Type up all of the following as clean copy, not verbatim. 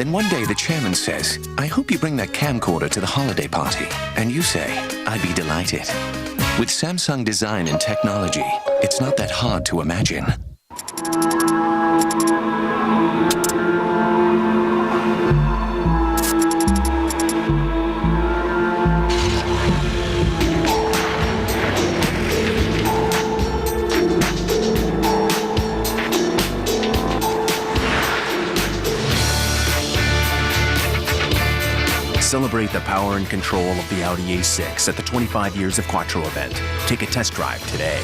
Then one day the chairman says, I hope you bring that camcorder to the holiday party. And you say, I'd be delighted. With Samsung design and technology, it's not that hard to imagine. Celebrate the power and control of the Audi A6 at the 25 Years of Quattro event. Take a test drive today.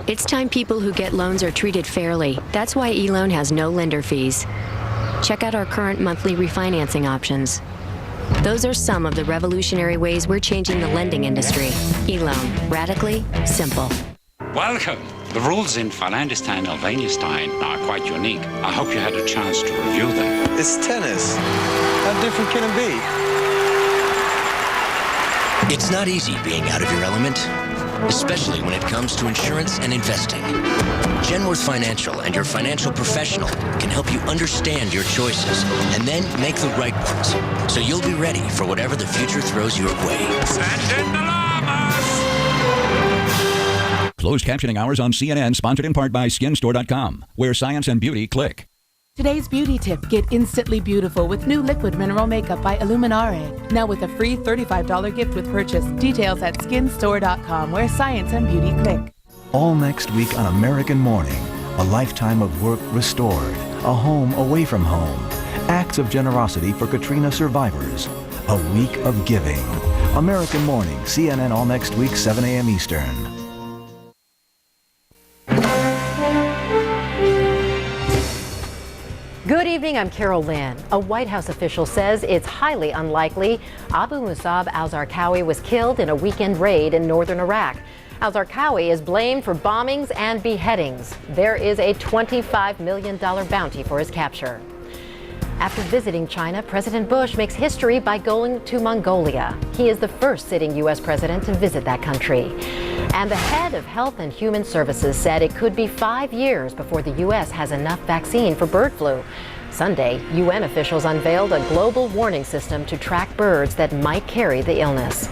It's time people who get loans are treated fairly. That's why eLoan has no lender fees. Check out our current monthly refinancing options. Those are some of the revolutionary ways we're changing the lending industry. eLoan. Radically simple. Welcome. The rules in Finlandistan and Albaniastan are quite unique. I hope you had a chance to review them. It's tennis. How different can it be? It's not easy being out of your element, especially when it comes to insurance and investing. Genworth Financial and your financial professional can help you understand your choices and then make the right ones, so you'll be ready for whatever the future throws your way. Send in the llamas! Closed captioning hours on CNN, sponsored in part by SkinStore.com, where science and beauty click. Today's beauty tip: get instantly beautiful with new liquid mineral makeup by Illuminare. Now with a free $35 gift with purchase. Details at SkinStore.com, where science and beauty click. All next week on American Morning, a lifetime of work restored, a home away from home, acts of generosity for Katrina survivors, a week of giving. American Morning, CNN all next week, 7 a.m. Eastern. Good evening, I'm Carol Lynn. A White House official says it's highly unlikely Abu Musab al-Zarqawi was killed in a weekend raid in northern Iraq. Al-Zarqawi is blamed for bombings and beheadings. There is a $25 million bounty for his capture. After visiting China, President Bush makes history by going to Mongolia. He is the first sitting U.S. president to visit that country. And the head of Health and Human Services said it could be 5 years before the U.S. has enough vaccine for bird flu. Sunday, UN officials unveiled a global warning system to track birds that might carry the illness.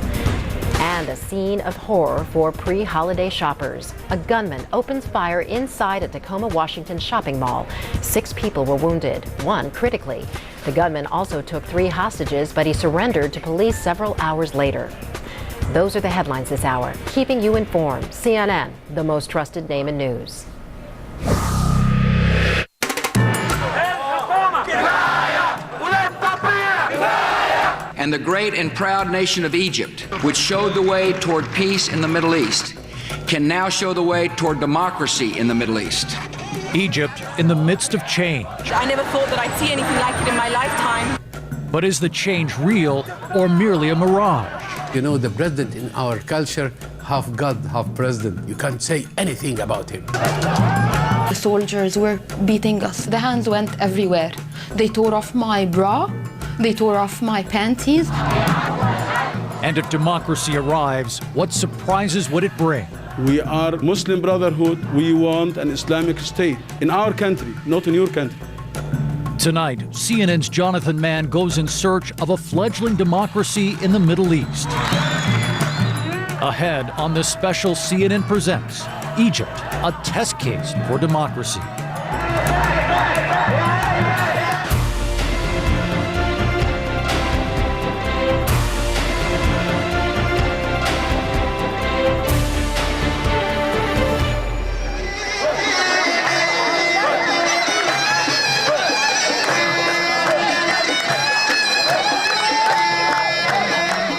And a scene of horror for pre-holiday shoppers. A gunman opens fire inside a Tacoma, Washington shopping mall. 6 people were wounded, 1 critically. The gunman also took 3 hostages, but he surrendered to police several hours later. Those are the headlines this hour, keeping you informed. CNN, the most trusted name in news. And the great and proud nation of Egypt, which showed the way toward peace in the Middle East, can now show the way toward democracy in the Middle East. Egypt in the midst of change. I never thought that I'd see anything like it in my lifetime. But is the change real or merely a mirage? You know, the president in our culture, half God, half president. You can't say anything about him. The soldiers were beating us. The hands went everywhere. They tore off my bra. They tore off my panties. And if democracy arrives, what surprises would it bring? We are Muslim Brotherhood. We want an Islamic state in our country, not in your country. Tonight, CNN's Jonathan Mann goes in search of a fledgling democracy in the Middle East. Ahead on this special CNN Presents, Egypt, a test case for democracy.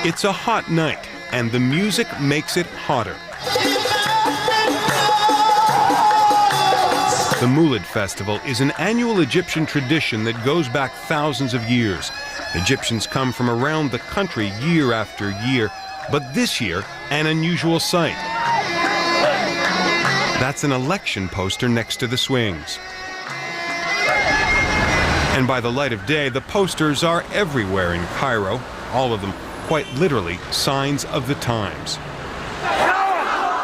It's a hot night, and the music makes it hotter. The Moulid Festival is an annual Egyptian tradition that goes back thousands of years. Egyptians come from around the country year after year, but this year, an unusual sight. That's an election poster next to the swings. And by the light of day, the posters are everywhere in Cairo, all of them quite literally signs of the times.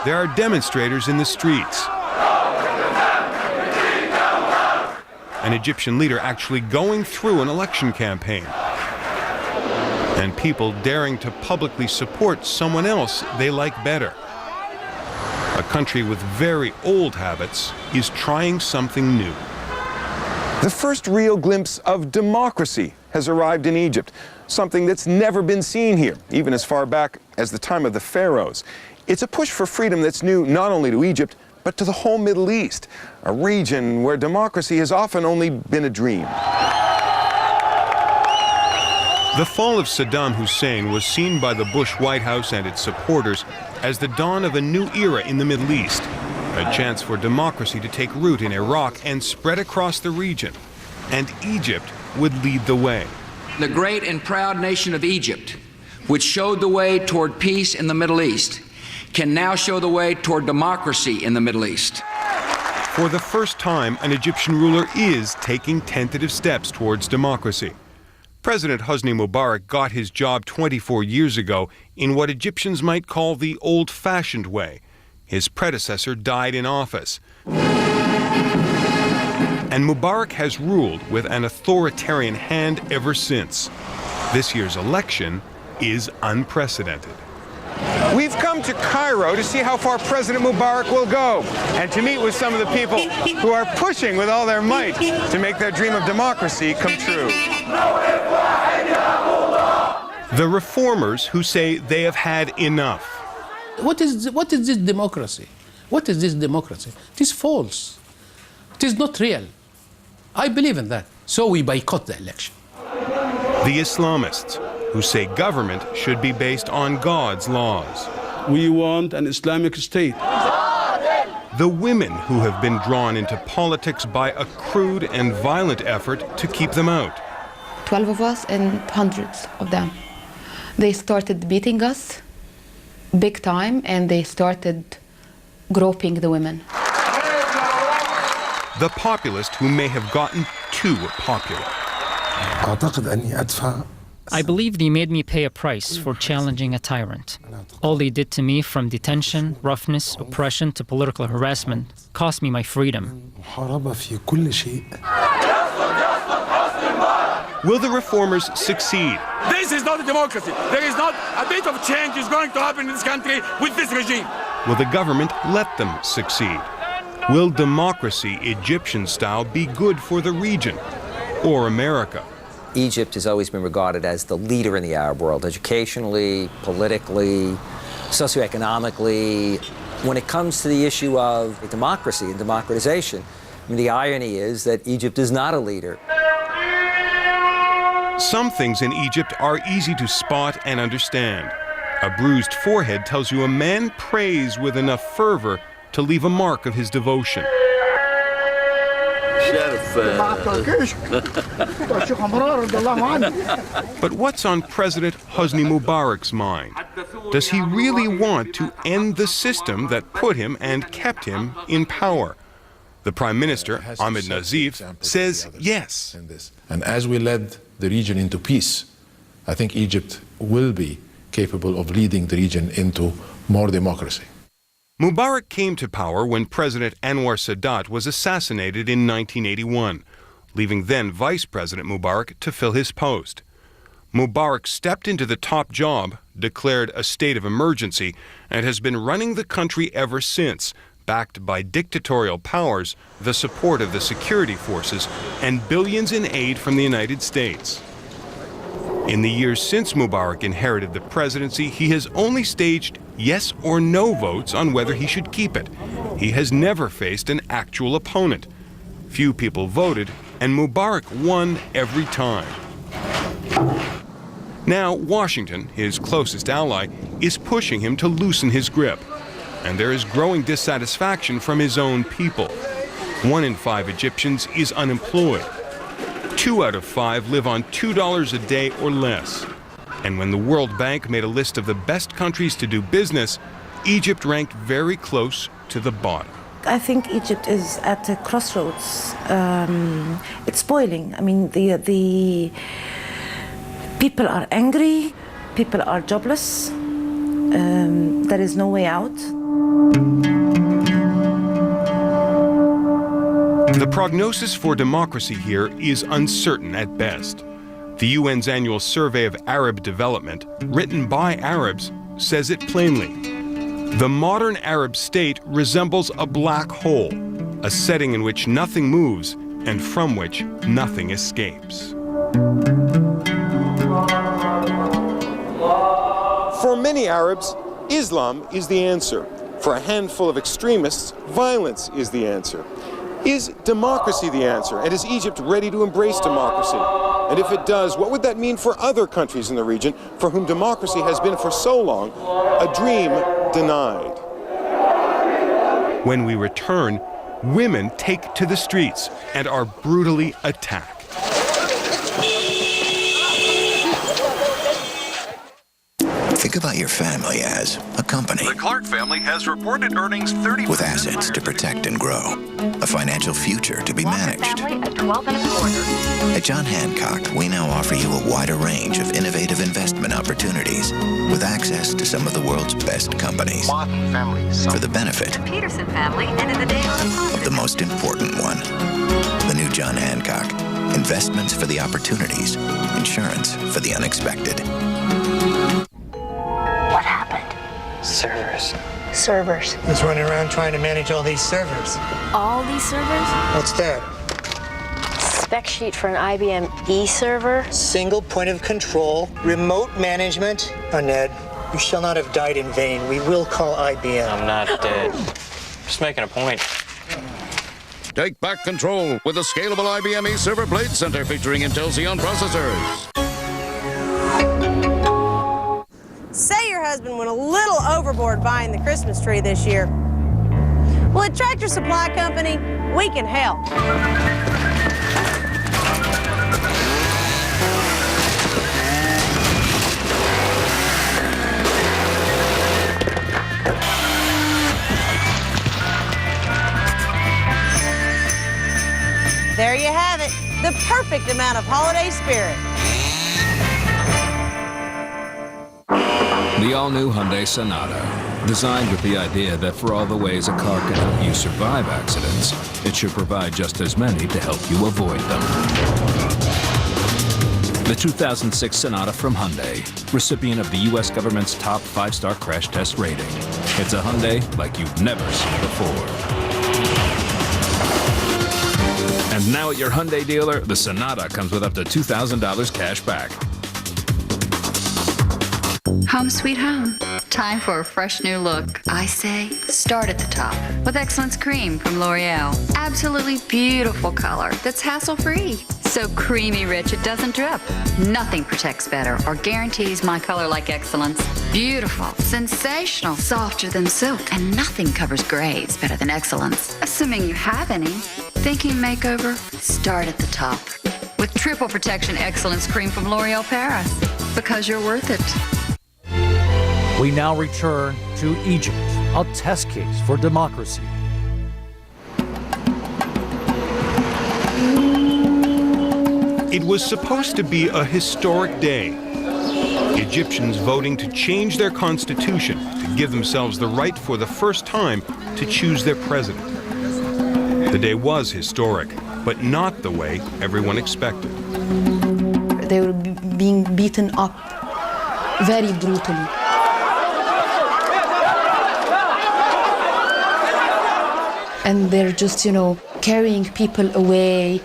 There are demonstrators in the streets. an Egyptian leader actually going through an election campaign, and people daring to publicly support someone else they like better. A country with very old habits is trying something new. The first real glimpse of democracy has arrived in Egypt, something that's never been seen here, even as far back as the time of the pharaohs. It's a push for freedom that's new not only to Egypt, but to the whole Middle East, a region where democracy has often only been a dream. The fall of Saddam Hussein was seen by the Bush White House and its supporters as the dawn of a new era in the Middle East, a chance for democracy to take root in Iraq and spread across the region. And Egypt would lead the way. The great and proud nation of Egypt, which showed the way toward peace in the Middle East, can now show the way toward democracy in the Middle East. For the first time, an Egyptian ruler is taking tentative steps towards democracy. President Hosni Mubarak got his job 24 years ago in what Egyptians might call the old-fashioned way. His predecessor died in office. And Mubarak has ruled with an authoritarian hand ever since. This year's election is unprecedented. We've come to Cairo to see how far President Mubarak will go and to meet with some of the people who are pushing with all their might to make their dream of democracy come true. The reformers who say they have had enough. What is this democracy? What is this democracy? It is false. It is not real. I believe in that. So we boycott the election. The Islamists, who say government should be based on God's laws. We want an Islamic state. The women who have been drawn into politics by a crude and violent effort to keep them out. 12 of us and hundreds of them. They started beating us big time, and they started groping the women. The populist who may have gotten too popular. I believe they made me pay a price for challenging a tyrant. All they did to me, from detention, roughness, oppression to political harassment, cost me my freedom. Will the reformers succeed? This is not a democracy. There is not a bit of change is going to happen in this country with this regime. Will the government let them succeed? Will democracy, Egyptian style, be good for the region or America? Egypt has always been regarded as the leader in the Arab world, educationally, politically, socioeconomically. When it comes to the issue of democracy and democratization, I mean, the irony is that Egypt is not a leader. Some things in Egypt are easy to spot and understand. A bruised forehead tells you a man prays with enough fervor to leave a mark of his devotion. But what's on President Hosni Mubarak's mind? Does he really want to end the system that put him and kept him in power? The Prime Minister, Ahmed Nazif, says yes. And as we led the region into peace, I think Egypt will be capable of leading the region into more democracy. Mubarak came to power when President Anwar Sadat was assassinated in 1981, leaving then Vice President Mubarak to fill his post. Mubarak stepped into the top job, declared a state of emergency, and has been running the country ever since, backed by dictatorial powers, the support of the security forces, and billions in aid from the United States. In the years since Mubarak inherited the presidency, he has only staged yes or no votes on whether he should keep it. He has never faced an actual opponent. Few people voted, and Mubarak won every time. Now, Washington, his closest ally, is pushing him to loosen his grip. And there is growing dissatisfaction from his own people. 1 in 5 Egyptians is unemployed. 2 out of 5 live on $2 a day or less. And when the World Bank made a list of the best countries to do business, Egypt ranked very close to the bottom. I think Egypt is at a crossroads. It's boiling. I mean, the people are angry, people are jobless. There is no way out. The prognosis for democracy here is uncertain at best. The UN's annual survey of Arab development, written by Arabs, says it plainly. The modern Arab state resembles a black hole, a setting in which nothing moves and from which nothing escapes. For many Arabs, Islam is the answer. For a handful of extremists, violence is the answer. Is democracy the answer? And is Egypt ready to embrace democracy? And if it does, what would that mean for other countries in the region for whom democracy has been for so long a dream denied? When we return, women take to the streets and are brutally attacked. Think about your family as a company. The Clark family has reported earnings 30% with assets to protect and grow, a financial future to be managed. At John Hancock, we now offer you a wider range of innovative investment opportunities with access to some of the world's best companies for the benefit Peterson family ended the day on of the most important one. The new John Hancock. Investments for the opportunities, insurance for the unexpected. What happened? Servers. Servers. I was running around trying to manage all these servers. All these servers? What's that? Spec sheet for an IBM E server? Single point of control, remote management. Oh, Ned, you shall not have died in vain. We will call IBM. I'm not dead. Just making a point. Take back control with the scalable IBM E Server Blade Center featuring Intel Xeon processors. Say your husband went a little overboard buying the Christmas tree this year. Well, at Tractor Supply Company, we can help. There you have it, the perfect amount of holiday spirit. The all-new Hyundai Sonata, designed with the idea that for all the ways a car can help you survive accidents, it should provide just as many to help you avoid them. The 2006 Sonata from Hyundai, recipient of the U.S. government's top 5-star crash test rating. It's a Hyundai like you've never seen before. And now at your Hyundai dealer, the Sonata comes with up to $2,000 cash back. Home sweet home. Time for a fresh new look. I say start at the top with Excellence Cream from L'Oreal. Absolutely beautiful color that's hassle-free. So creamy rich it doesn't drip. Nothing protects better or guarantees my color like excellence. Beautiful, sensational, softer than silk, and nothing covers grays better than excellence. Assuming you have any. Thinking makeover? Start at the top with triple protection Excellence Cream from L'Oreal Paris. Because you're worth it. We now return to Egypt, a test case for democracy. It was supposed to be a historic day. Egyptians voting to change their constitution to give themselves the right for the first time to choose their president. The day was historic, but not the way everyone expected. They were being beaten up very brutally. And they're just, carrying people away.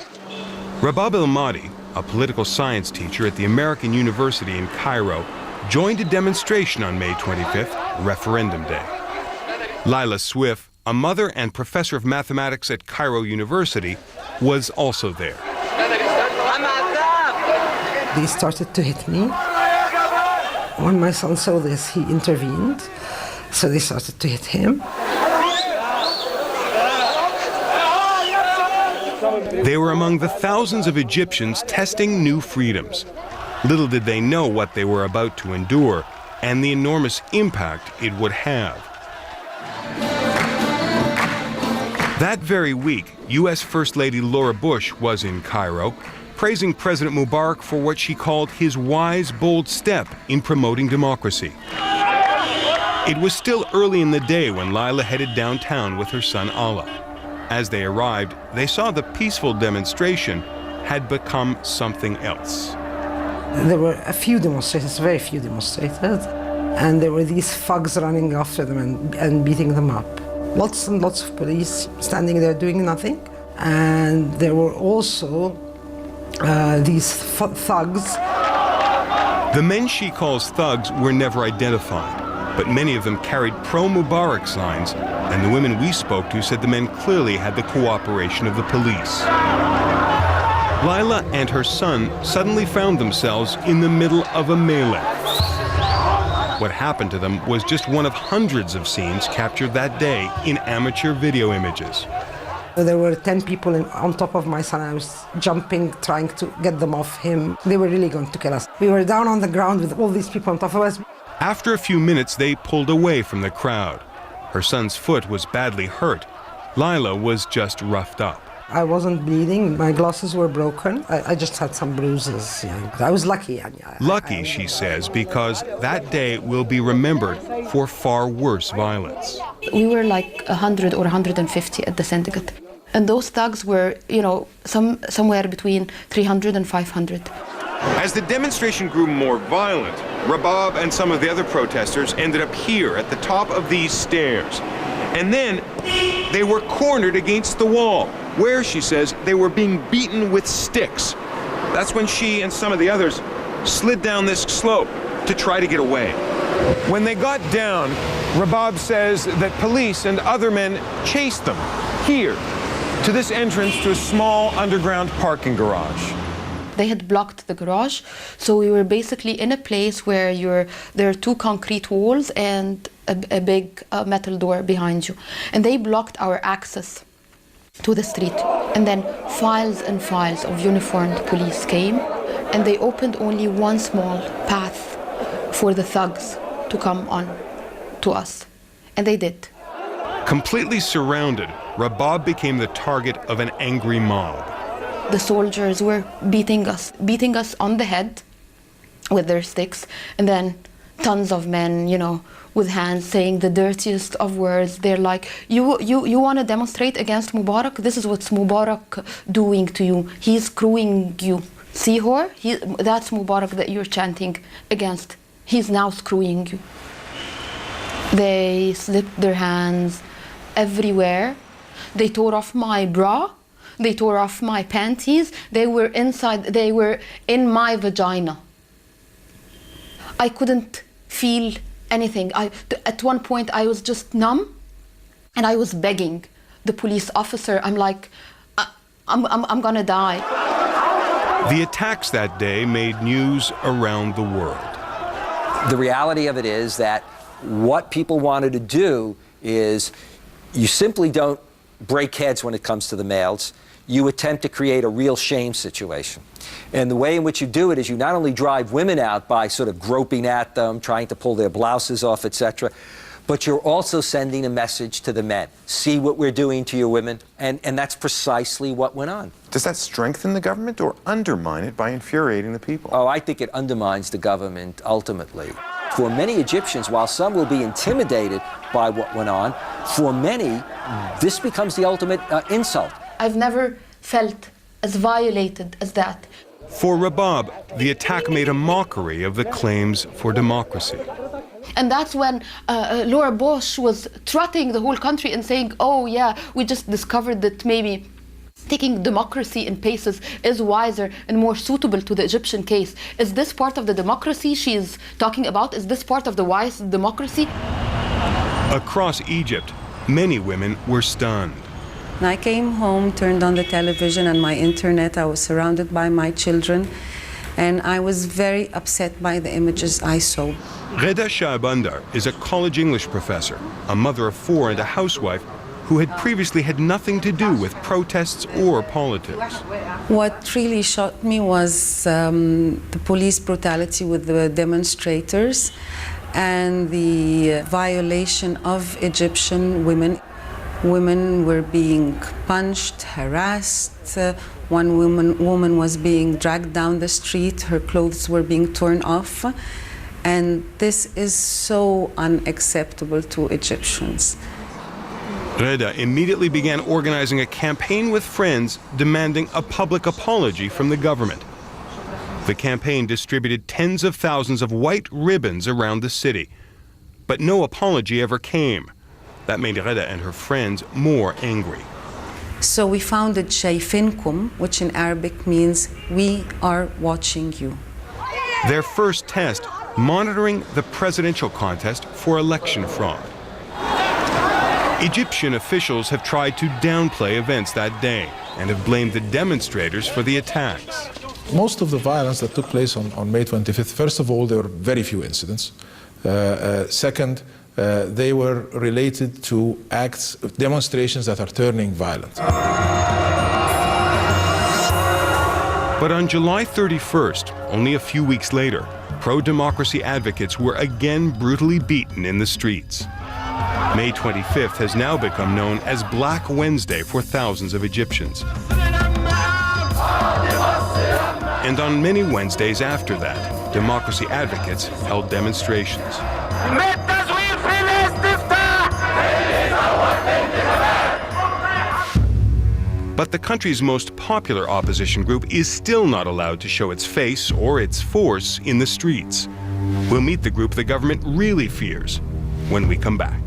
Rabab El-Mahdi, a political science teacher at the American University in Cairo, joined a demonstration on May 25th, Referendum Day. Lila Swift, a mother and professor of mathematics at Cairo University, was also there. They started to hit me. When my son saw this, he intervened. So they started to hit him. They were among the thousands of Egyptians testing new freedoms. Little did they know what they were about to endure and the enormous impact it would have. That very week, U.S. First Lady Laura Bush was in Cairo, praising President Mubarak for what she called his wise, bold step in promoting democracy. It was still early in the day when Lila headed downtown with her son Allah. As they arrived, they saw the peaceful demonstration had become something else. There were a few demonstrators, very few demonstrators, and there were these thugs running after them and beating them up. Lots and lots of police standing there doing nothing. And there were also these thugs. The men she calls thugs were never identified, but many of them carried pro-Mubarak signs, and the women we spoke to said the men clearly had the cooperation of the police. Lila and her son suddenly found themselves in the middle of a melee. What happened to them was just one of hundreds of scenes captured that day in amateur video images. There were 10 people on top of my son. I was jumping, trying to get them off him. They were really going to kill us. We were down on the ground with all these people on top of us. After a few minutes, they pulled away from the crowd. Her son's foot was badly hurt. Lila was just roughed up. I wasn't bleeding. My glasses were broken. I just had some bruises. Yeah. I was lucky. Lucky, she says, because that day will be remembered for far worse violence. We were like 100 or 150 at the syndicate. And those thugs were, somewhere between 300 and 500. As the demonstration grew more violent, Rabab and some of the other protesters ended up here at the top of these stairs. And then they were cornered against the wall, where, she says, they were being beaten with sticks. That's when she and some of the others slid down this slope to try to get away. When they got down, Rabab says that police and other men chased them here to this entrance to a small underground parking garage. They had blocked the garage, so we were basically in a place where there are two concrete walls and a big metal door behind you. And they blocked our access to the street. And then files and files of uniformed police came, and they opened only one small path for the thugs to come on to us. And they did. Completely surrounded, Rabab became the target of an angry mob. The soldiers were beating us on the head with their sticks, and then tons of men, with hands saying the dirtiest of words. They're like, you want to demonstrate against Mubarak? This is what's Mubarak doing to you. He's screwing you. See her? That's Mubarak that you're chanting against. He's now screwing you. They slipped their hands everywhere. They tore off my bra. They tore off my panties. They were in my vagina. I couldn't feel anything. At one point, I was just numb, and I was begging the police officer. I'm like, I'm gonna die. The attacks that day made news around the world. The reality of it is that what people wanted to do is you simply don't break heads when it comes to the males. You attempt to create a real shame situation. And the way in which you do it is you not only drive women out by sort of groping at them, trying to pull their blouses off, etc., but you're also sending a message to the men. See what we're doing to your women? And that's precisely what went on. Does that strengthen the government or undermine it by infuriating the people? Oh, I think it undermines the government ultimately. For many Egyptians, while some will be intimidated by what went on, for many, this becomes the ultimate insult. I've never felt as violated as that. For Rabab, the attack made a mockery of the claims for democracy. And that's when Laura Bush was trotting the whole country and saying, oh yeah, we just discovered that maybe taking democracy in paces is wiser and more suitable to the Egyptian case. Is this part of the democracy she's talking about? Is this part of the wise democracy? Across Egypt, many women were stunned. I came home, turned on the television and my internet. I was surrounded by my children, and I was very upset by the images I saw. Reda Shahbandar is a college English professor, a mother of 4 and a housewife who had previously had nothing to do with protests or politics. What really shocked me was the police brutality with the demonstrators and the violation of Egyptian women. Women were being punched, harassed. One woman was being dragged down the street. Her clothes were being torn off. And this is so unacceptable to Egyptians. Reda immediately began organizing a campaign with friends demanding a public apology from the government. The campaign distributed tens of thousands of white ribbons around the city, but no apology ever came. That made Reda and her friends more angry. So we founded Shayfinkum, which in Arabic means we are watching you. Their first test, monitoring the presidential contest for election fraud. Egyptian officials have tried to downplay events that day and have blamed the demonstrators for the attacks. Most of the violence that took place on May 25th, first of all, there were very few incidents. Second, they were related to acts, demonstrations that are turning violent. But on July 31st, only a few weeks later, pro-democracy advocates were again brutally beaten in the streets. May 25th has now become known as Black Wednesday for thousands of Egyptians. And on many Wednesdays after that, democracy advocates held demonstrations. But the country's most popular opposition group is still not allowed to show its face or its force in the streets. We'll meet the group the government really fears when we come back.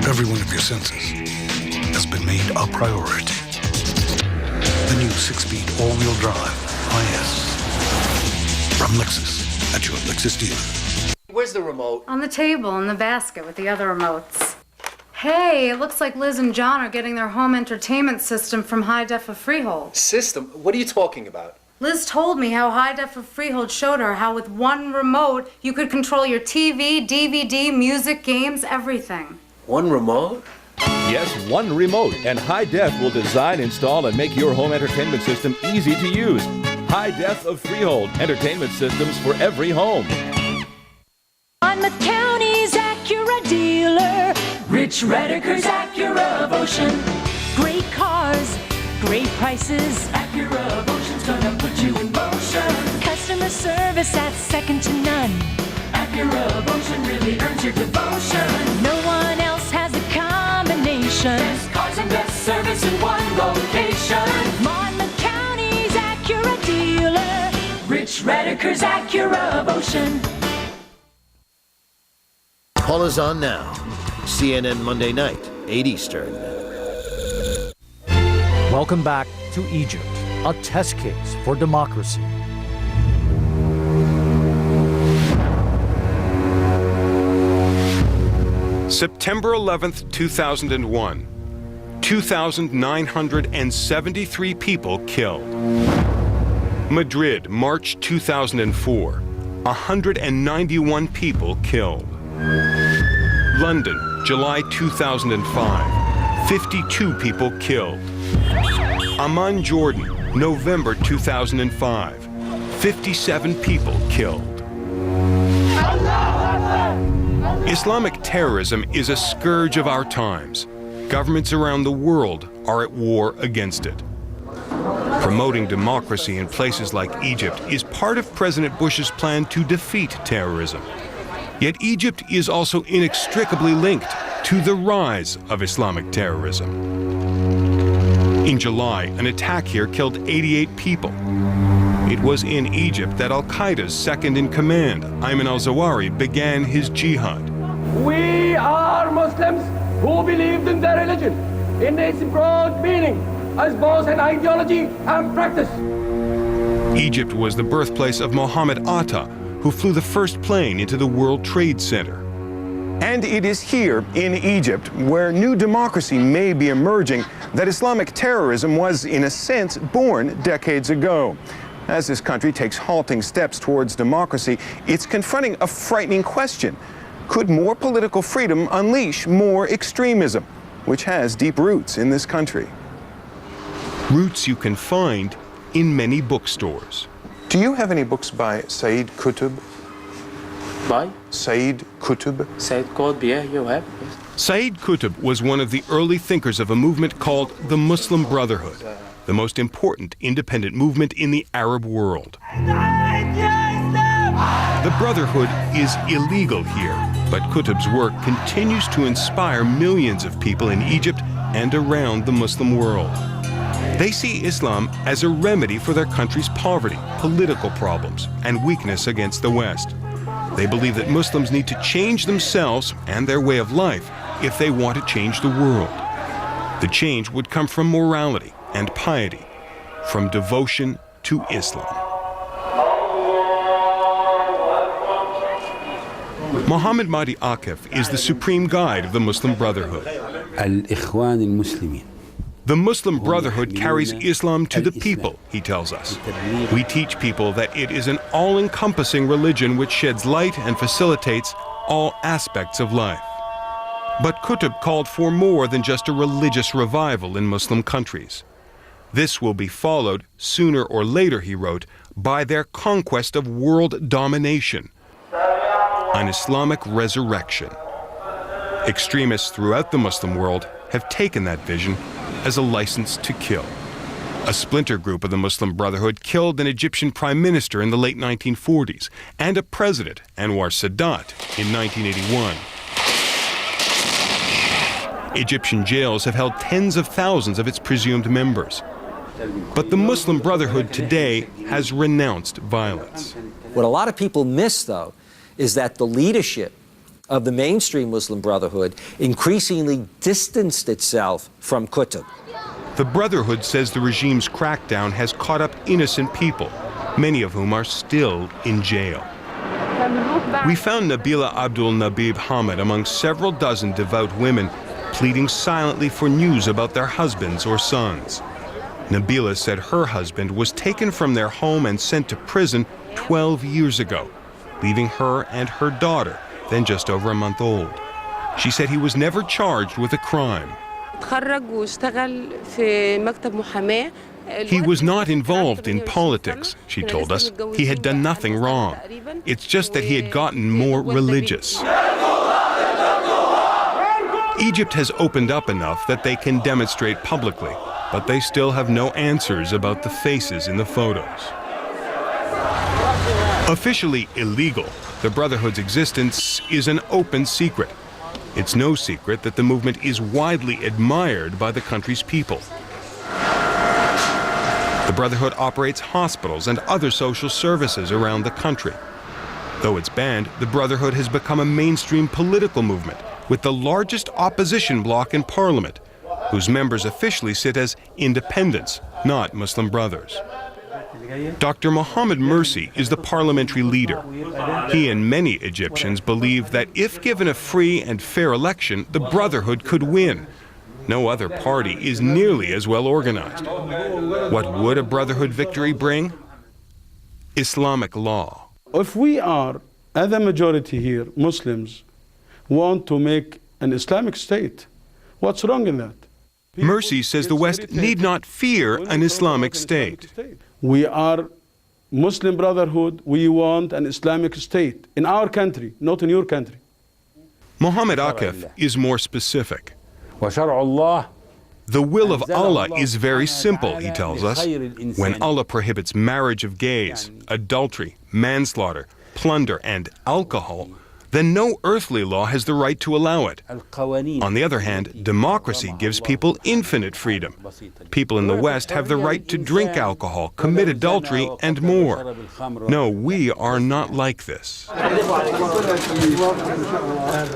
Every one of your senses has been made a priority. The new 6-speed all-wheel drive IS from Lexus at your Lexus dealer. Where's the remote? On the table in the basket with the other remotes. Hey, it looks like Liz and John are getting their home entertainment system from High Def of Freehold. System? What are you talking about? Liz told me how High Def of Freehold showed her how with one remote you could control your TV, DVD, music, games, everything. One remote? Yes, one remote, and High Def will design, install, and make your home entertainment system easy to use. High Def of Freehold, entertainment systems for every home. Monmouth County's Acura dealer, Rich Rediker's Acura of Ocean. Great cars, great prices. Acura of Ocean's gonna put you in motion. Customer service that's second to none. Acura of Ocean really earns your devotion. No one else has a combination. Best cars and best service in one location. Monmouth County's Acura dealer, Rich Rediker's Acura of Ocean. Paul is on now. CNN Monday night, 8 Eastern. Welcome back to Egypt, a test case for democracy. September 11th, 2001. 2,973 people killed. Madrid, March 2004. 191 people killed. London, July 2005. 52 people killed. Amman, Jordan, November 2005. 57 people killed. Islamic terrorism is a scourge of our times. Governments around the world are at war against it. Promoting democracy in places like Egypt is part of President Bush's plan to defeat terrorism. Yet Egypt is also inextricably linked to the rise of Islamic terrorism. In July, an attack here killed 88 people. It was in Egypt that Al-Qaeda's second-in-command, Ayman al-Zawahiri, began his jihad. We are Muslims who believed in their religion in its broad meaning as both an ideology and practice. Egypt was the birthplace of Mohammed Atta, who flew the first plane into the World Trade Center. And it is here in Egypt, where new democracy may be emerging, that Islamic terrorism was, in a sense, born decades ago. As this country takes halting steps towards democracy, it's confronting a frightening question. Could more political freedom unleash more extremism, which has deep roots in this country? Roots you can find in many bookstores. Do you have any books by Sayyid Qutb? By? Sayyid Qutb. Sayyid Qutb, yeah, you have. Yes. Sayyid Qutb was one of the early thinkers of a movement called the Muslim Brotherhood, the most important independent movement in the Arab world. The Brotherhood is illegal here, but Qutb's work continues to inspire millions of people in Egypt and around the Muslim world. They see Islam as a remedy for their country's poverty, political problems, and weakness against the West. They believe that Muslims need to change themselves and their way of life if they want to change the world. The change would come from morality and piety, from devotion to Islam. Muhammad Mahdi Akif is the supreme guide of the Muslim Brotherhood. The Muslim Brotherhood carries Islam to the people, he tells us. We teach people that it is an all-encompassing religion which sheds light and facilitates all aspects of life. But Qutb called for more than just a religious revival in Muslim countries. This will be followed, sooner or later, he wrote, by their conquest of world domination, an Islamic resurrection. Extremists throughout the Muslim world have taken that vision as a license to kill. A splinter group of the Muslim Brotherhood killed an Egyptian prime minister in the late 1940s and a president, Anwar Sadat, in 1981. Egyptian jails have held tens of thousands of its presumed members. But the Muslim Brotherhood today has renounced violence. What a lot of people miss, though, is that the leadership of the mainstream Muslim Brotherhood increasingly distanced itself from Qutb. The Brotherhood says the regime's crackdown has caught up innocent people, many of whom are still in jail. We found Nabila Abdul Nabib Hamid among several dozen devout women pleading silently for news about their husbands or sons. Nabila said her husband was taken from their home and sent to prison 12 years ago, leaving her and her daughter, then just over a month old. She said he was never charged with a crime. He was not involved in politics, she told us. He had done nothing wrong. It's just that he had gotten more religious. Egypt has opened up enough that they can demonstrate publicly, but they still have no answers about the faces in the photos. Officially illegal, the Brotherhood's existence is an open secret. It's no secret that the movement is widely admired by the country's people. The Brotherhood operates hospitals and other social services around the country. Though it's banned, the Brotherhood has become a mainstream political movement with the largest opposition bloc in parliament, whose members officially sit as independents, not Muslim Brothers. Dr. Mohammed Mursi is the parliamentary leader. He and many Egyptians believe that if given a free and fair election, the Brotherhood could win. No other party is nearly as well organized. What would a Brotherhood victory bring? Islamic law. If we are, as a majority here, Muslims, want to make an Islamic state, what's wrong in that? Mursi says the West need not fear an Islamic state. We are Muslim Brotherhood. We want an Islamic state in our country, not in your country. Muhammad Akif is more specific. The will of Allah is very simple, he tells us. When Allah prohibits marriage of gays, adultery, manslaughter, plunder, and alcohol, then no earthly law has the right to allow it. On the other hand, democracy gives people infinite freedom. People in the West have the right to drink alcohol, commit adultery, and more. No, we are not like this.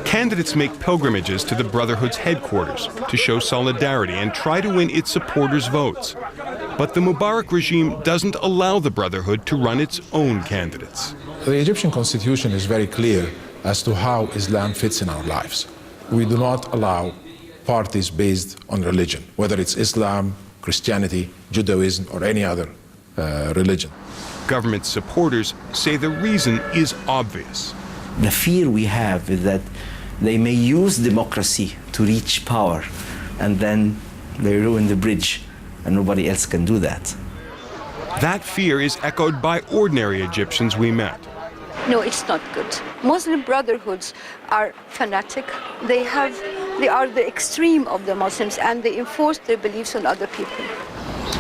Candidates make pilgrimages to the Brotherhood's headquarters to show solidarity and try to win its supporters' votes. But the Mubarak regime doesn't allow the Brotherhood to run its own candidates. The Egyptian constitution is very clear as to how Islam fits in our lives. We do not allow parties based on religion, whether it's Islam, Christianity, Judaism, or any other religion. Government supporters say the reason is obvious. The fear we have is that they may use democracy to reach power, and then they ruin the bridge, and nobody else can do that. That fear is echoed by ordinary Egyptians we met. No, it's not good. Muslim brotherhoods are fanatic. They are the extreme of the Muslims, and they enforce their beliefs on other people.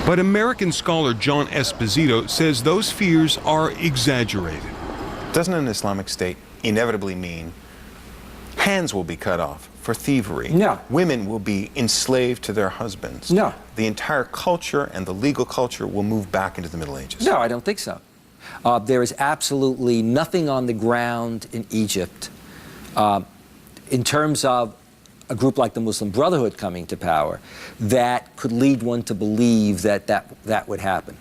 But American scholar John Esposito says those fears are exaggerated. Doesn't an Islamic State inevitably mean hands will be cut off for thievery? No. Women will be enslaved to their husbands? No. The entire culture and the legal culture will move back into the Middle Ages? No, I don't think so. There is absolutely nothing on the ground in Egypt in terms of a group like the Muslim Brotherhood coming to power that could lead one to believe that would happen.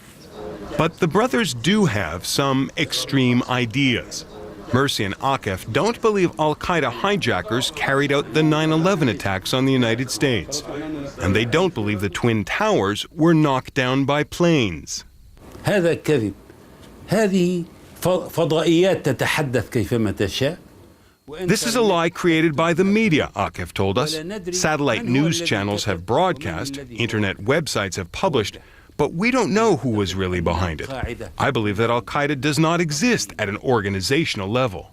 But the brothers do have some extreme ideas. Mercy and Akif don't believe al-Qaeda hijackers carried out the 9/11 attacks on the United States. And they don't believe the Twin Towers were knocked down by planes. هذا كذب. هذه فضائيات تتحدث كيفما تشاء. This is a lie created by the media, Akif told us. Satellite news channels have broadcast, internet websites have published, but we don't know who was really behind it. I believe that al-Qaeda does not exist at an organizational level.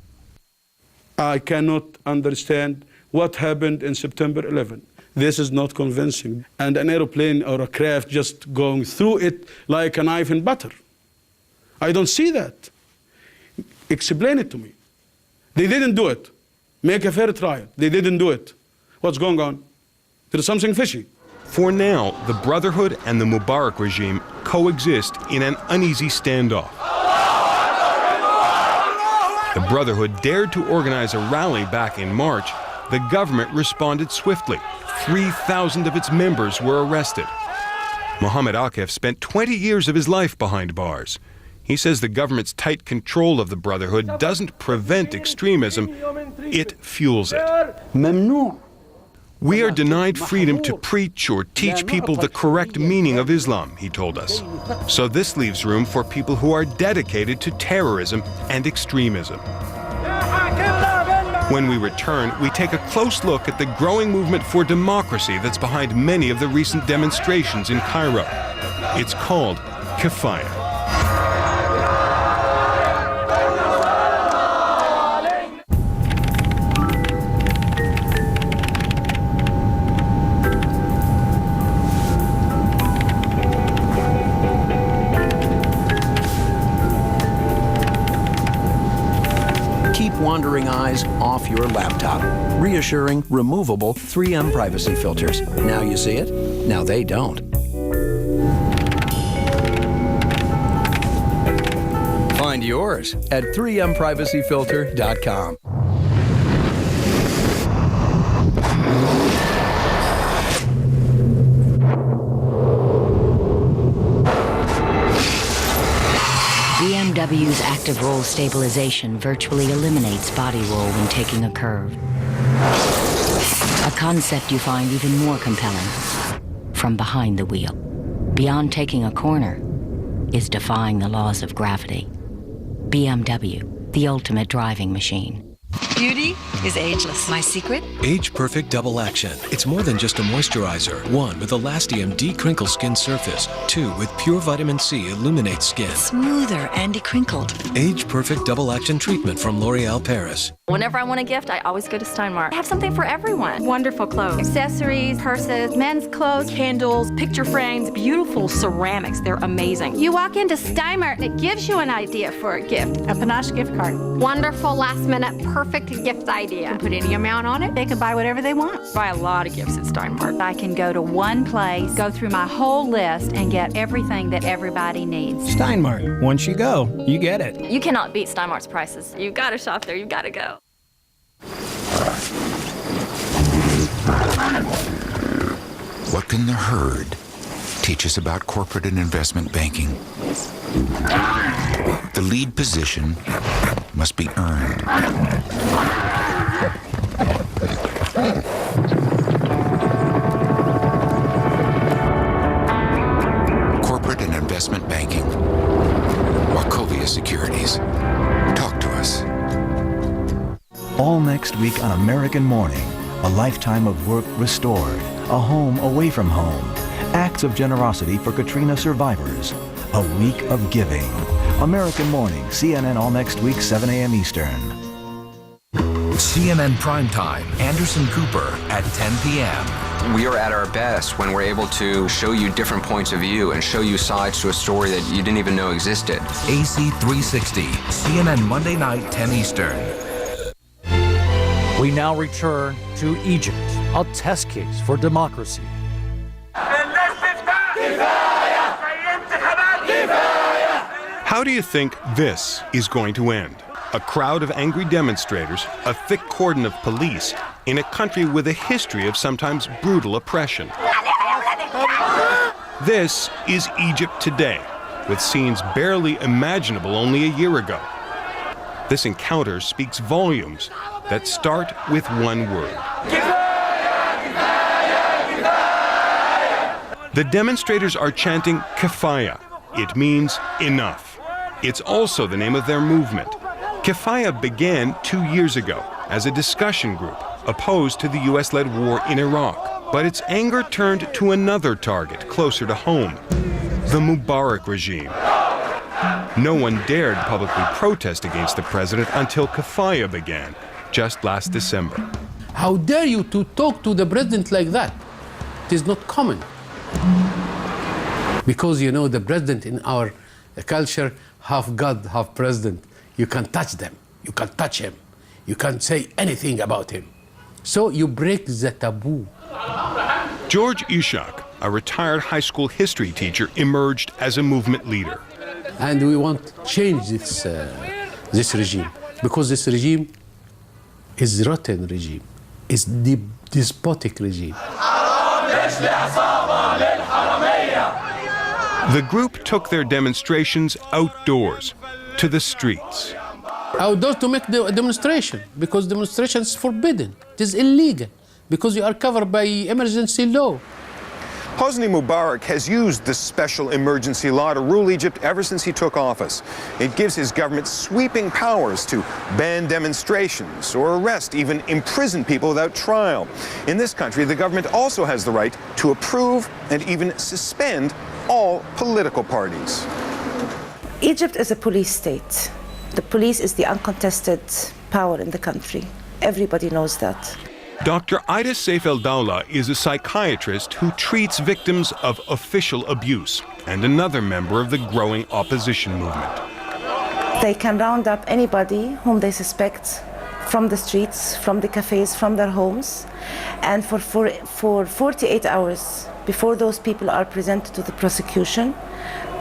I cannot understand what happened in September 11. This is not convincing. And an aeroplane or a craft just going through it like a knife in butter. I don't see that. Explain it to me. They didn't do it. Make a fair trial. They didn't do it. What's going on? There's something fishy. For now, the Brotherhood and the Mubarak regime coexist in an uneasy standoff. The Brotherhood dared to organize a rally back in March. The government responded swiftly. 3,000 of its members were arrested. Mohammed Akif spent 20 years of his life behind bars. He says the government's tight control of the Brotherhood doesn't prevent extremism, it fuels it. We are denied freedom to preach or teach people the correct meaning of Islam, he told us. So this leaves room for people who are dedicated to terrorism and extremism. When we return, we take a close look at the growing movement for democracy that's behind many of the recent demonstrations in Cairo. It's called Kifaya. Wandering eyes off your laptop. Reassuring, removable 3M privacy filters. Now you see it, now they don't. Find yours at 3mprivacyfilter.com. BMW's active roll stabilization virtually eliminates body roll when taking a curve. A concept you find even more compelling from behind the wheel. Beyond taking a corner is defying the laws of gravity. BMW, the ultimate driving machine. Beauty is ageless. My secret? Age Perfect Double Action. It's more than just a moisturizer. 1 with Elastium de-crinkle skin surface. 2 with pure vitamin C illuminates skin. Smoother and decrinkled. Age Perfect Double Action treatment from L'Oreal Paris. Whenever I want a gift, I always go to Steinmart. I have something for everyone. Wonderful clothes, accessories, purses, men's clothes, candles, picture frames, beautiful ceramics. They're amazing. You walk into Steinmart and it gives you an idea for a gift. A Panache gift card. Wonderful, last minute, perfect gift idea. You can put any amount on it. They can buy whatever they want. Buy a lot of gifts at Steinmart. I can go to one place, go through my whole list, and get everything that everybody needs. Steinmart. Once you go, you get it. You cannot beat Steinmart's prices. You've got to shop there. You've got to go. What can the herd teach us about corporate and investment banking? The lead position must be earned. Corporate and investment banking. Wachovia Securities. Talk to us. All next week on American Morning, a lifetime of work restored, a home away from home, acts of generosity for Katrina survivors, a week of giving. American Morning, CNN all next week, 7 a.m. Eastern. CNN Primetime, Anderson Cooper at 10 p.m. We are at our best when we're able to show you different points of view and show you sides to a story that you didn't even know existed. AC 360, CNN Monday night, 10 Eastern. We now return to Egypt, a test case for democracy. How do you think this is going to end? A crowd of angry demonstrators, a thick cordon of police, in a country with a history of sometimes brutal oppression. This is Egypt today, with scenes barely imaginable only a year ago. This encounter speaks volumes that start with one word. The demonstrators are chanting Kifaya. It means enough. It's also the name of their movement. Kifaya began 2 years ago as a discussion group opposed to the US-led war in Iraq. But its anger turned to another target closer to home, the Mubarak regime. No one dared publicly protest against the president until Kifaya began, just last December. How dare you to talk to the president like that? It is not common. Because, you know, the president in our culture, half God, half president. You can't touch them. You can't touch him. You can't say anything about him. So you break the taboo. George Ishak, a retired high school history teacher, emerged as a movement leader. And we want to change this regime, because this regime is rotten regime, is the despotic regime. The group took their demonstrations outdoors, to the streets. Outdoors to make the demonstration, because demonstration is forbidden. It is illegal, because you are covered by emergency law. Hosni Mubarak has used this special emergency law to rule Egypt ever since he took office. It gives his government sweeping powers to ban demonstrations or arrest, even imprison people without trial. In this country, the government also has the right to approve and even suspend all political parties. Egypt is a police state. The police is the uncontested power in the country. Everybody knows that. Dr. Ida Saif El-Dawla is a psychiatrist who treats victims of official abuse and another member of the growing opposition movement. They can round up anybody whom they suspect from the streets, from the cafes, from their homes, and for 48 hours before those people are presented to the prosecution,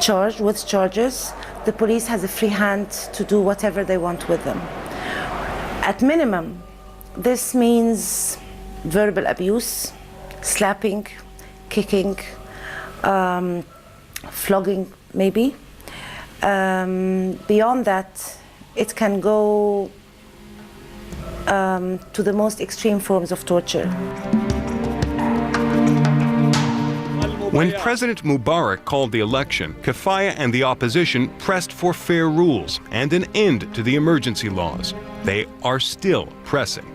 charged with charges, the police has a free hand to do whatever they want with them. At minimum, this means verbal abuse, slapping, kicking, flogging maybe. Beyond that, it can go to the most extreme forms of torture. When President Mubarak called the election, Kifaya and the opposition pressed for fair rules and an end to the emergency laws. They are still pressing.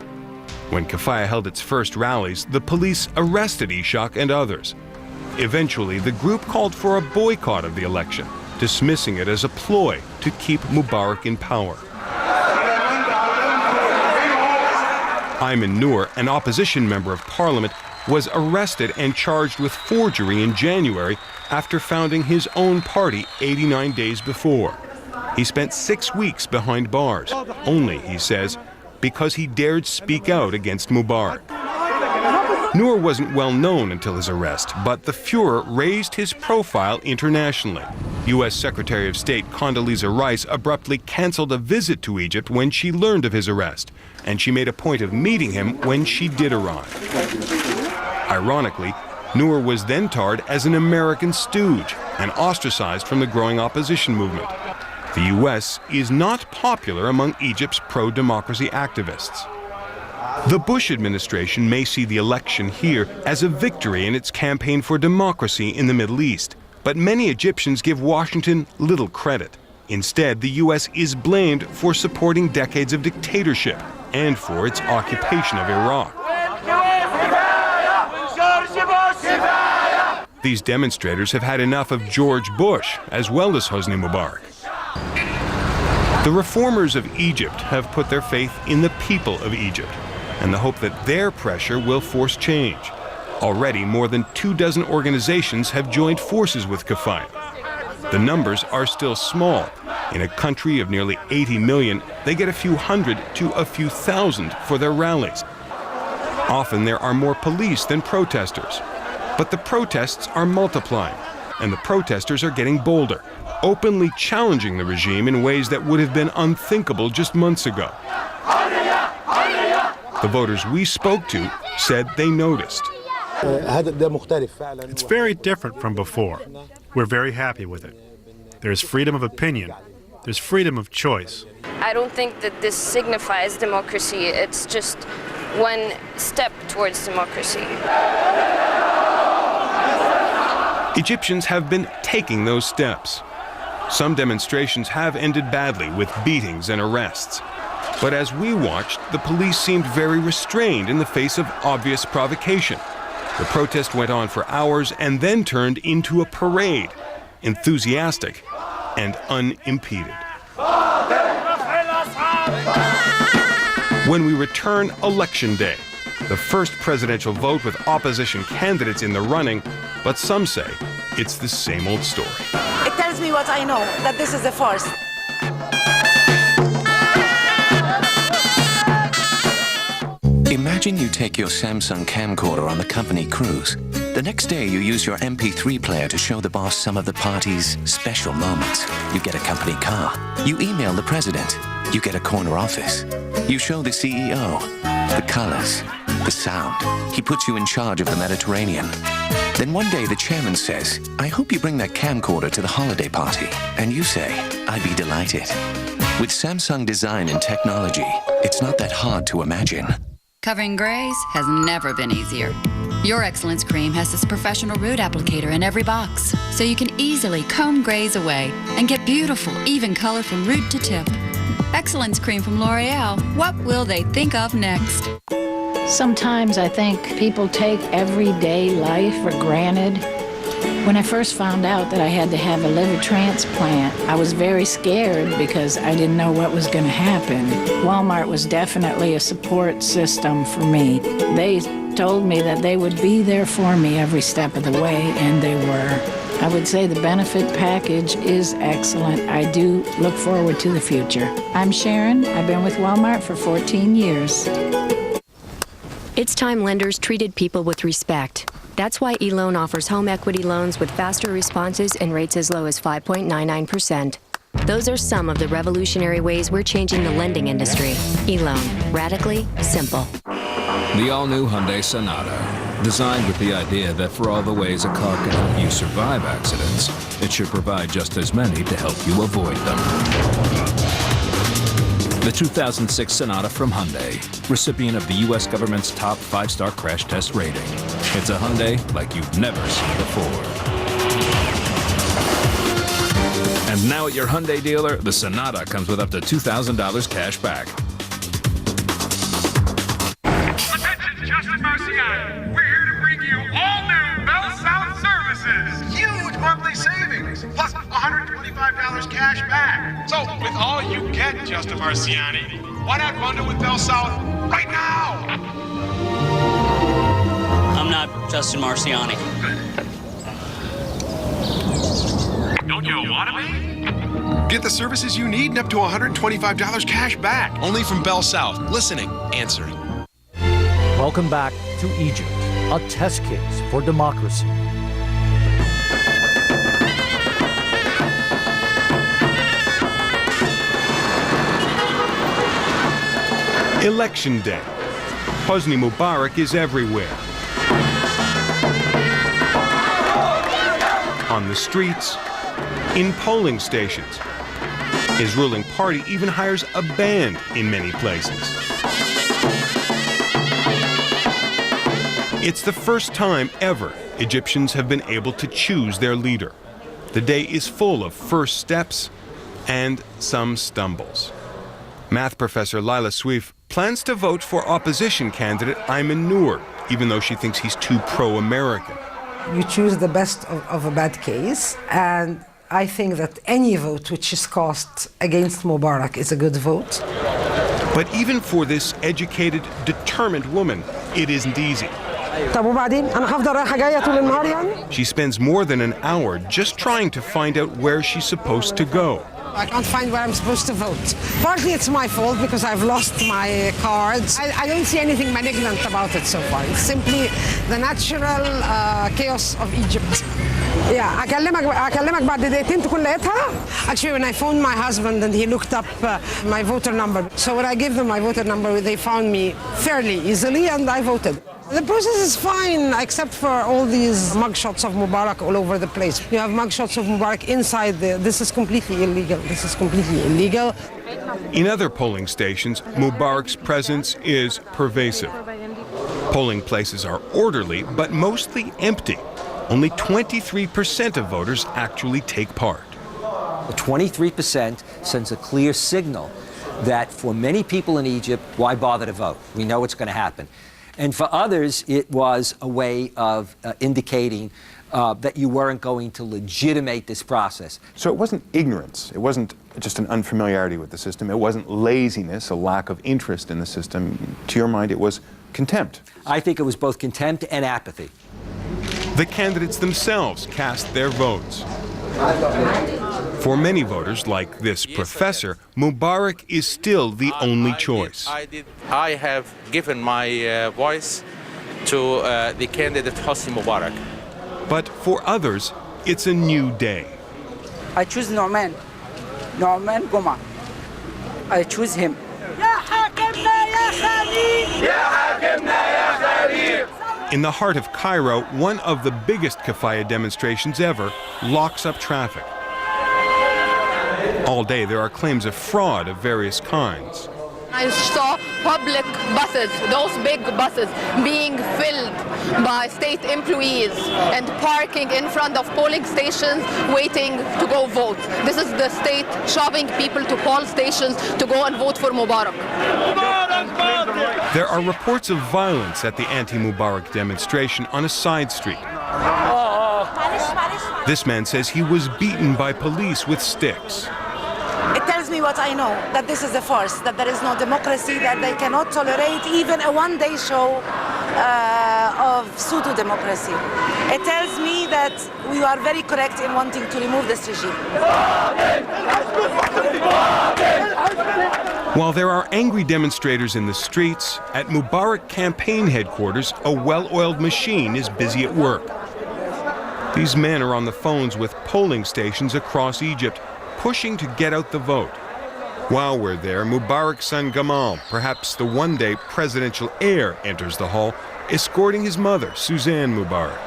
When Kifaya held its first rallies, the police arrested Ishak and others. Eventually, the group called for a boycott of the election, dismissing it as a ploy to keep Mubarak in power. Ayman Noor, an opposition member of parliament, was arrested and charged with forgery in January after founding his own party 89 days before. He spent 6 weeks behind bars, only, he says, because he dared speak out against Mubarak. Noor wasn't well known until his arrest, but the Fuhrer raised his profile internationally. U.S. Secretary of State Condoleezza Rice abruptly canceled a visit to Egypt when she learned of his arrest, and she made a point of meeting him when she did arrive. Ironically, Noor was then tarred as an American stooge and ostracized from the growing opposition movement. The U.S. is not popular among Egypt's pro-democracy activists. The Bush administration may see the election here as a victory in its campaign for democracy in the Middle East, but many Egyptians give Washington little credit. Instead, the U.S. is blamed for supporting decades of dictatorship and for its occupation of Iraq. The These demonstrators have had enough of George Bush as well as Hosni Mubarak. The reformers of Egypt have put their faith in the people of Egypt and the hope that their pressure will force change. Already, more than 24 organizations have joined forces with Kafaya. The numbers are still small. In a country of nearly 80 million, they get a few hundred to a few thousand for their rallies. Often there are more police than protesters. But the protests are multiplying, and the protesters are getting bolder, openly challenging the regime in ways that would have been unthinkable just months ago. The voters we spoke to said they noticed. It's very different from before. We're very happy with it. There's freedom of opinion. There's freedom of choice. I don't think that this signifies democracy. It's just one step towards democracy. Egyptians have been taking those steps. Some demonstrations have ended badly with beatings and arrests. But as we watched, the police seemed very restrained in the face of obvious provocation. The protest went on for hours and then turned into a parade, enthusiastic and unimpeded. When we return Election Day, the first presidential vote with opposition candidates in the running, but some say it's the same old story. It tells me what I know, that this is a farce. Imagine you take your Samsung camcorder on the company cruise. The next day, you use your MP3 player to show the boss some of the party's special moments. You get a company car. You email the president. You get a corner office. You show the CEO the colors, the sound. He puts you in charge of the Mediterranean. Then one day, the chairman says, I hope you bring that camcorder to the holiday party. And you say, I'd be delighted. With Samsung design and technology, it's not that hard to imagine. Covering grays has never been easier. Your Excellence Cream has this professional root applicator in every box, so you can easily comb grays away and get beautiful, even color from root to tip. Excellence Cream from L'Oreal. What will they think of next? Sometimes I think people take everyday life for granted. When I first found out that I had to have a liver transplant, I was very scared because I didn't know what was going to happen. Walmart was definitely a support system for me. They told me that they would be there for me every step of the way, and they were. I would say the benefit package is excellent. I do look forward to the future. I'm Sharon. I've been with Walmart for 14 years. It's time lenders treated people with respect. That's why eLoan offers home equity loans with faster responses and rates as low as 5.99%. Those are some of the revolutionary ways we're changing the lending industry. eLoan. Radically simple. The all-new Hyundai Sonata. Designed with the idea that for all the ways a car can help you survive accidents, it should provide just as many to help you avoid them. The 2006 Sonata from Hyundai, recipient of the U.S. government's top 5-star crash test rating. It's a Hyundai like you've never seen before. And now at your Hyundai dealer, the Sonata comes with up to $2,000 cash back. Attention, Justin Marciani. We're here to bring you all new Bell South services. Huge monthly savings, plus $125 cash back. So, with all you get, Justin Marciani, why not bundle with Bell South right now? I'm not Justin Marciani. Don't you want to be? Get the services you need and up to $125 cash back. Only from Bell South. Listening, answering. Welcome back to Egypt, a test case for democracy. Election Day. Hosni Mubarak is everywhere. On the streets, in polling stations. His ruling party even hires a band in many places. It's the first time ever Egyptians have been able to choose their leader. The day is full of first steps and some stumbles. Math professor Lila Sweif plans to vote for opposition candidate Ayman Noor, even though she thinks he's too pro-American. You choose the best of a bad case, and I think that any vote which is cast against Mubarak is a good vote. But even for this educated, determined woman, it isn't easy. She spends more than an hour just trying to find out where she's supposed to go. I can't find where I'm supposed to vote. Partly it's my fault because I've lost my cards. I don't see anything malignant about it so far. It's simply the natural chaos of Egypt. Yeah, أكلمك بعد دقيقتين تكون لقيتها. Actually, when I phoned my husband and he looked up my voter number. So when I gave them my voter number, they found me fairly easily and I voted. The process is fine, except for all these mugshots of Mubarak all over the place. You have mugshots of Mubarak inside there. This is completely illegal. This is completely illegal. In other polling stations, Mubarak's presence is pervasive. Polling places are orderly, but mostly empty. Only 23% of voters actually take part. 23% sends a clear signal that for many people in Egypt, why bother to vote? We know what's going to happen. And for others, it was a way of indicating that you weren't going to legitimate this process. So it wasn't ignorance. It wasn't just an unfamiliarity with the system. It wasn't laziness, a lack of interest in the system. To your mind, it was contempt. I think it was both contempt and apathy. The candidates themselves cast their votes. For many voters, like this professor, Mubarak is still the only choice. I have given my voice to the candidate Hosni Mubarak. But for others, it's a new day. I choose Nouman Goma. I choose him. In the heart of Cairo, one of the biggest kafaya demonstrations ever locks up traffic. All day there are claims of fraud of various kinds. I saw public buses, those big buses, being filled by state employees and parking in front of polling stations waiting to go vote. This is the state shoving people to poll stations to go and vote for Mubarak. There are reports of violence at the anti-Mubarak demonstration on a side street. This man says he was beaten by police with sticks. It tells me what I know, that this is a farce, that there is no democracy, that they cannot tolerate even a one-day show of pseudo-democracy. It tells me that we are very correct in wanting to remove this regime. While there are angry demonstrators in the streets, at Mubarak campaign headquarters, a well-oiled machine is busy at work. These men are on the phones with polling stations across Egypt, pushing to get out the vote. While we're there, Mubarak's son Gamal, perhaps the one-day presidential heir, enters the hall, escorting his mother, Suzanne Mubarak.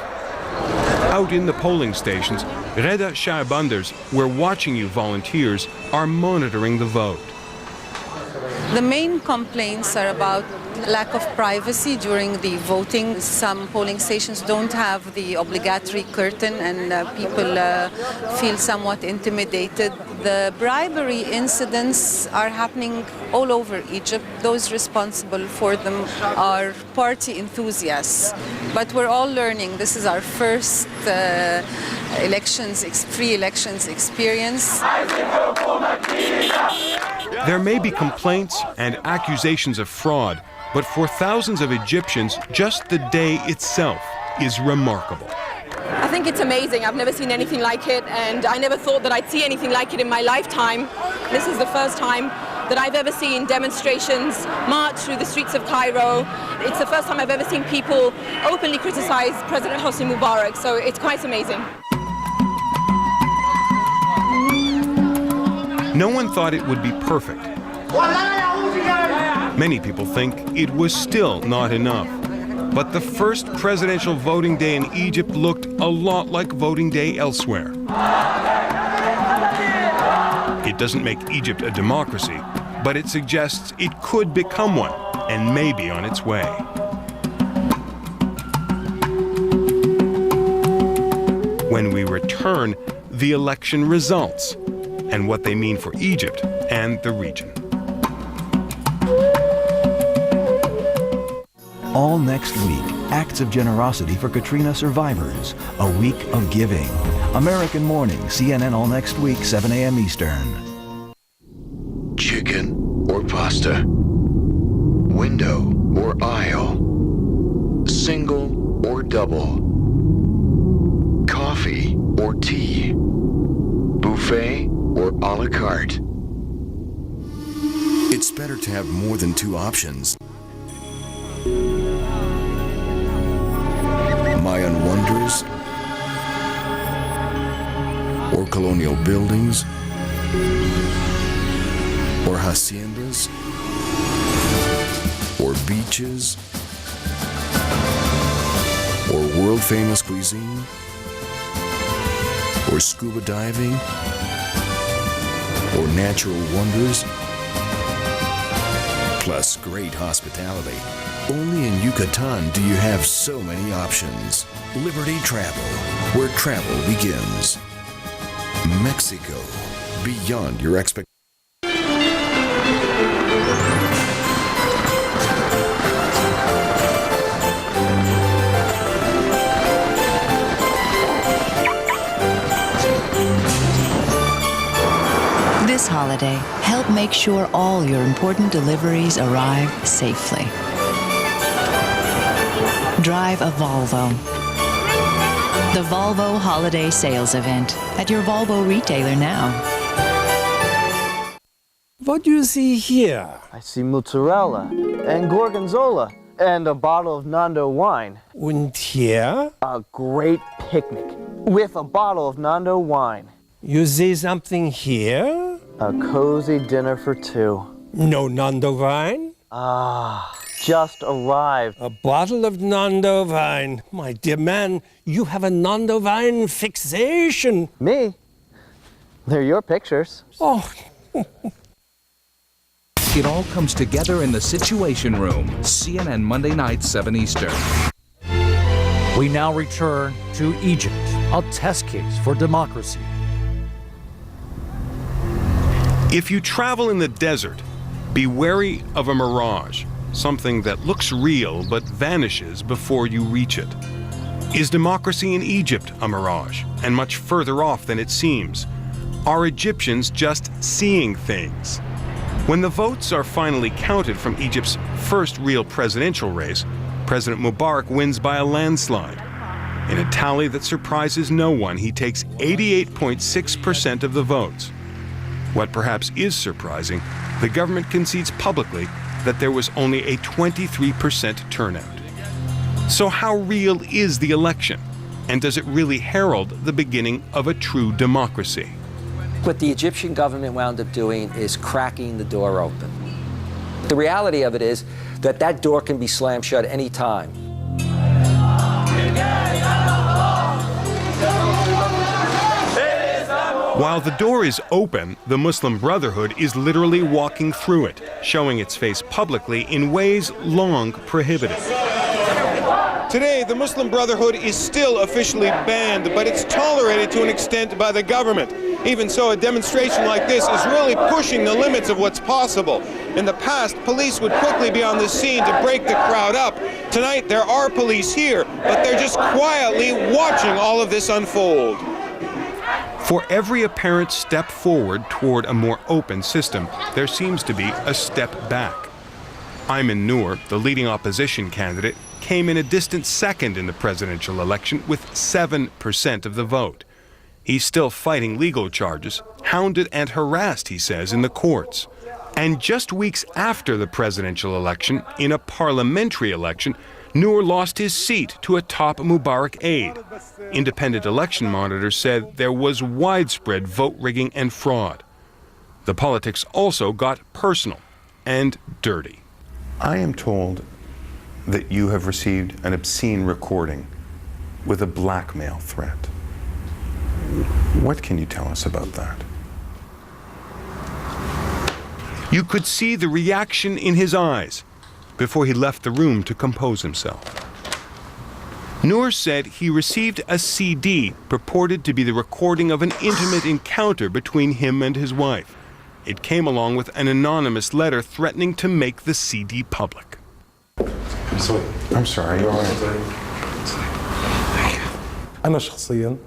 Out in the polling stations, Reda Shahbanders, where Watching You volunteers are monitoring the vote. The main complaints are about lack of privacy during the voting. Some polling stations don't have the obligatory curtain and people feel somewhat intimidated. The bribery incidents are happening all over Egypt. Those responsible for them are party enthusiasts. But we're all learning. This is our first free elections experience. There may be complaints and accusations of fraud, but for thousands of Egyptians, just the day itself is remarkable. I think it's amazing. I've never seen anything like it, and I never thought that I'd see anything like it in my lifetime. This is the first time that I've ever seen demonstrations march through the streets of Cairo. It's the first time I've ever seen people openly criticize President Hosni Mubarak, so it's quite amazing. No one thought it would be perfect. Many people think it was still not enough. But the first presidential voting day in Egypt looked a lot like voting day elsewhere. It doesn't make Egypt a democracy, but it suggests it could become one, and may be on its way. When we return, the election results, and what they mean for Egypt and the region. All next week, acts of generosity for Katrina survivors. A week of giving. American Morning, CNN all next week, 7 a.m. Eastern. Chicken or pasta? Window or aisle? Single or double? Coffee or tea? Buffet or a la carte? It's better to have more than two options. Mayan wonders or colonial buildings or haciendas or beaches or world-famous cuisine or scuba diving or natural wonders plus great hospitality. Only in Yucatan do you have so many options. Liberty Travel, where travel begins. Mexico, beyond your expectations. This holiday, help make sure all your important deliveries arrive safely. Drive a Volvo. The Volvo Holiday Sales Event at your Volvo retailer now. What do you see here? I see mozzarella and gorgonzola and a bottle of Nando wine. Und here? A great picnic with a bottle of Nando wine. You see something here? A cozy dinner for two. No Nando wine? Ah, just arrived. A bottle of Nando wine. My dear man, you have a Nando wine fixation. Me? They're your pictures. Oh. It all comes together in the Situation Room. CNN Monday night, 7 Eastern. We now return to Egypt, a test case for democracy. If you travel in the desert, be wary of a mirage, something that looks real but vanishes before you reach it. Is democracy in Egypt a mirage, and much further off than it seems? Are Egyptians just seeing things? When the votes are finally counted from Egypt's first real presidential race, President Mubarak wins by a landslide. In a tally that surprises no one, he takes 88.6% of the votes. What perhaps is surprising, the government concedes publicly that there was only a 23% turnout. So how real is the election? And does it really herald the beginning of a true democracy? What the Egyptian government wound up doing is cracking the door open. The reality of it is that that door can be slammed shut any time. While the door is open, the Muslim Brotherhood is literally walking through it, showing its face publicly in ways long prohibited. Today, the Muslim Brotherhood is still officially banned, but it's tolerated to an extent by the government. Even so, a demonstration like this is really pushing the limits of what's possible. In the past, police would quickly be on the scene to break the crowd up. Tonight, there are police here, but they're just quietly watching all of this unfold. For every apparent step forward toward a more open system, there seems to be a step back. Ayman Noor, the leading opposition candidate, came in a distant second in the presidential election with 7% of the vote. He's still fighting legal charges, hounded and harassed, he says, in the courts. And just weeks after the presidential election, in a parliamentary election, Noor lost his seat to a top Mubarak aide. Independent election monitors said there was widespread vote rigging and fraud. The politics also got personal and dirty. I am told that you have received an obscene recording with a blackmail threat. What can you tell us about that? You could see the reaction in his eyes before he left the room to compose himself. Noor said he received a CD purported to be the recording of an intimate encounter between him and his wife. It came along with an anonymous letter threatening to make the CD public. I'm sorry. You're all right. أنا شخصياً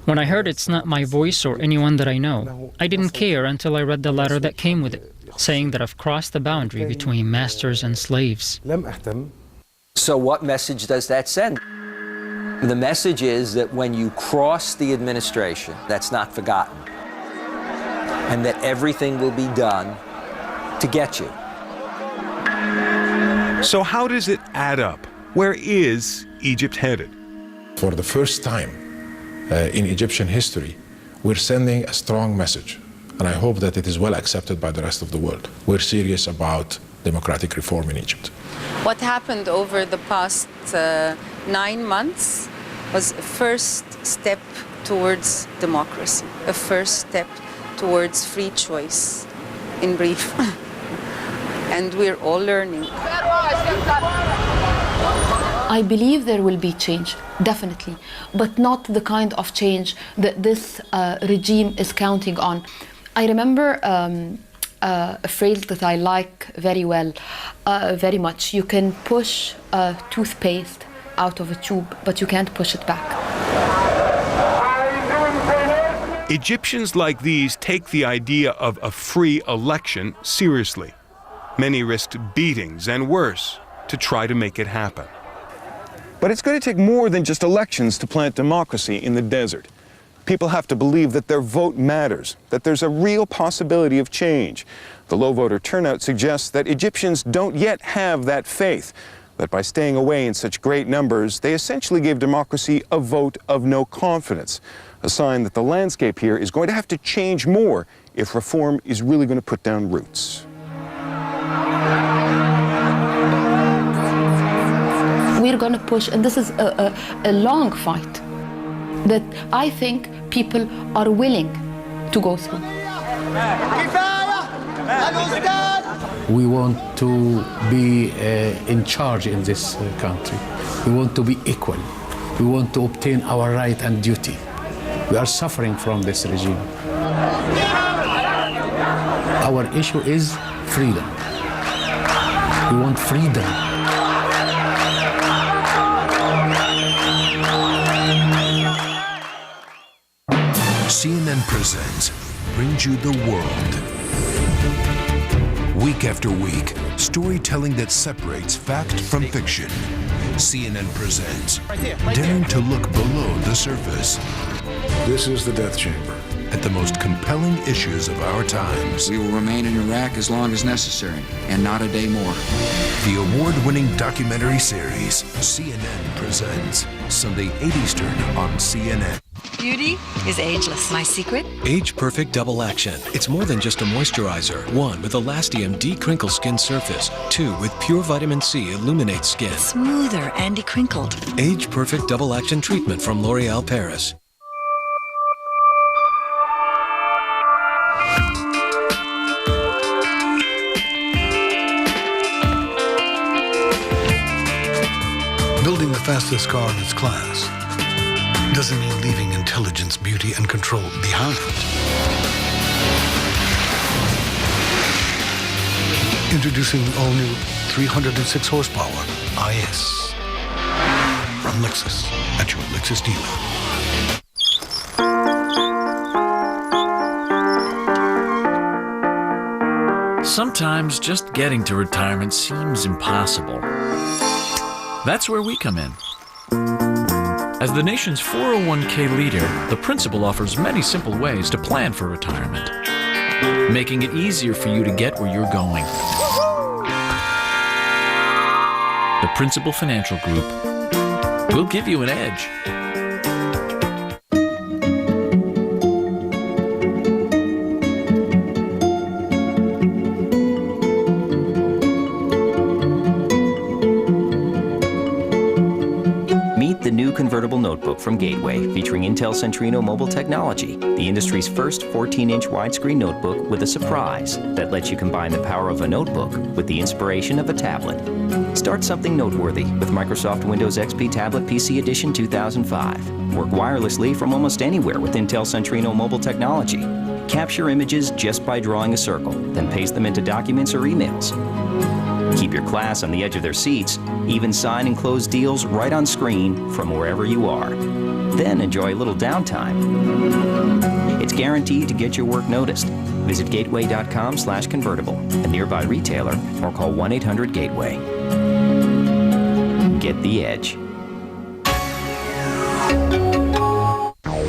When I heard it's not my voice or anyone that I know, I didn't care until I read the letter that came with it, saying that I've crossed the boundary between masters and slaves. So what message does that send? The message is that when you cross the administration, that's not forgotten, and that everything will be done to get you. So how does it add up? Where is Egypt headed? For the first time in Egyptian history, we're sending a strong message, and I hope that it is well accepted by the rest of the world. We're serious about democratic reform in Egypt. What happened over the past 9 months was a first step towards democracy, a first step towards free choice, in brief. And we're all learning. I believe there will be change, definitely, but not the kind of change that this regime is counting on. I remember a phrase that I like very well, very much. You can push toothpaste out of a tube, but you can't push it back. Egyptians like these take the idea of a free election seriously. Many risked beatings and worse to try to make it happen. But it's going to take more than just elections to plant democracy in the desert. People have to believe that their vote matters, that there's a real possibility of change. The low voter turnout suggests that Egyptians don't yet have that faith, that by staying away in such great numbers, they essentially gave democracy a vote of no confidence, a sign that the landscape here is going to have to change more if reform is really going to put down roots. We're going to push, and this is a long fight that I think people are willing to go through. We want to be in charge in this country. We want to be equal. We want to obtain our right and duty. We are suffering from this regime. Our issue is freedom. We want freedom. CNN Presents brings you the world. Week after week, storytelling that separates fact from fiction. CNN Presents, daring to look below the surface. This is the death chamber. At the most compelling issues of our times. We will remain in Iraq as long as necessary, and not a day more. The award-winning documentary series, CNN Presents, Sunday 8 Eastern on CNN. Beauty is ageless. My secret? Age Perfect Double Action. It's more than just a moisturizer. 1 with Elastium De-Crinkle Skin Surface. 2 with Pure Vitamin C Illuminates Skin. Smoother and decrinkled. Age Perfect Double Action Treatment from L'Oreal Paris. Building the fastest car in its class doesn't mean leaving intelligence, beauty, and control behind. Introducing the all-new 306 horsepower IS from Lexus at your Lexus dealer. Sometimes just getting to retirement seems impossible. That's where we come in. As the nation's 401k leader, the Principal offers many simple ways to plan for retirement, making it easier for you to get where you're going. The Principal Financial Group will give you an edge. Convertible notebook from Gateway, featuring Intel Centrino mobile technology, the industry's first 14-inch widescreen notebook with a surprise that lets you combine the power of a notebook with the inspiration of a tablet. Start something noteworthy with Microsoft Windows XP Tablet PC Edition 2005. Work wirelessly from almost anywhere with Intel Centrino mobile technology. Capture images just by drawing a circle, then paste them into documents or emails. Keep your class on the edge of their seats, even sign and close deals right on screen from wherever you are. Then enjoy a little downtime. It's guaranteed to get your work noticed. Visit gateway.com/convertible, a nearby retailer, or call 1-800-GATEWAY. Get the edge.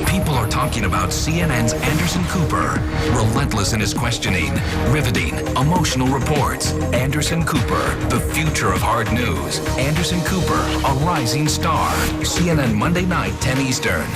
People are talking about CNN's Anderson Cooper. Relentless in his questioning, riveting, emotional reports. Anderson Cooper, the future of hard news. Anderson Cooper, a rising star. CNN Monday night, 10 Eastern.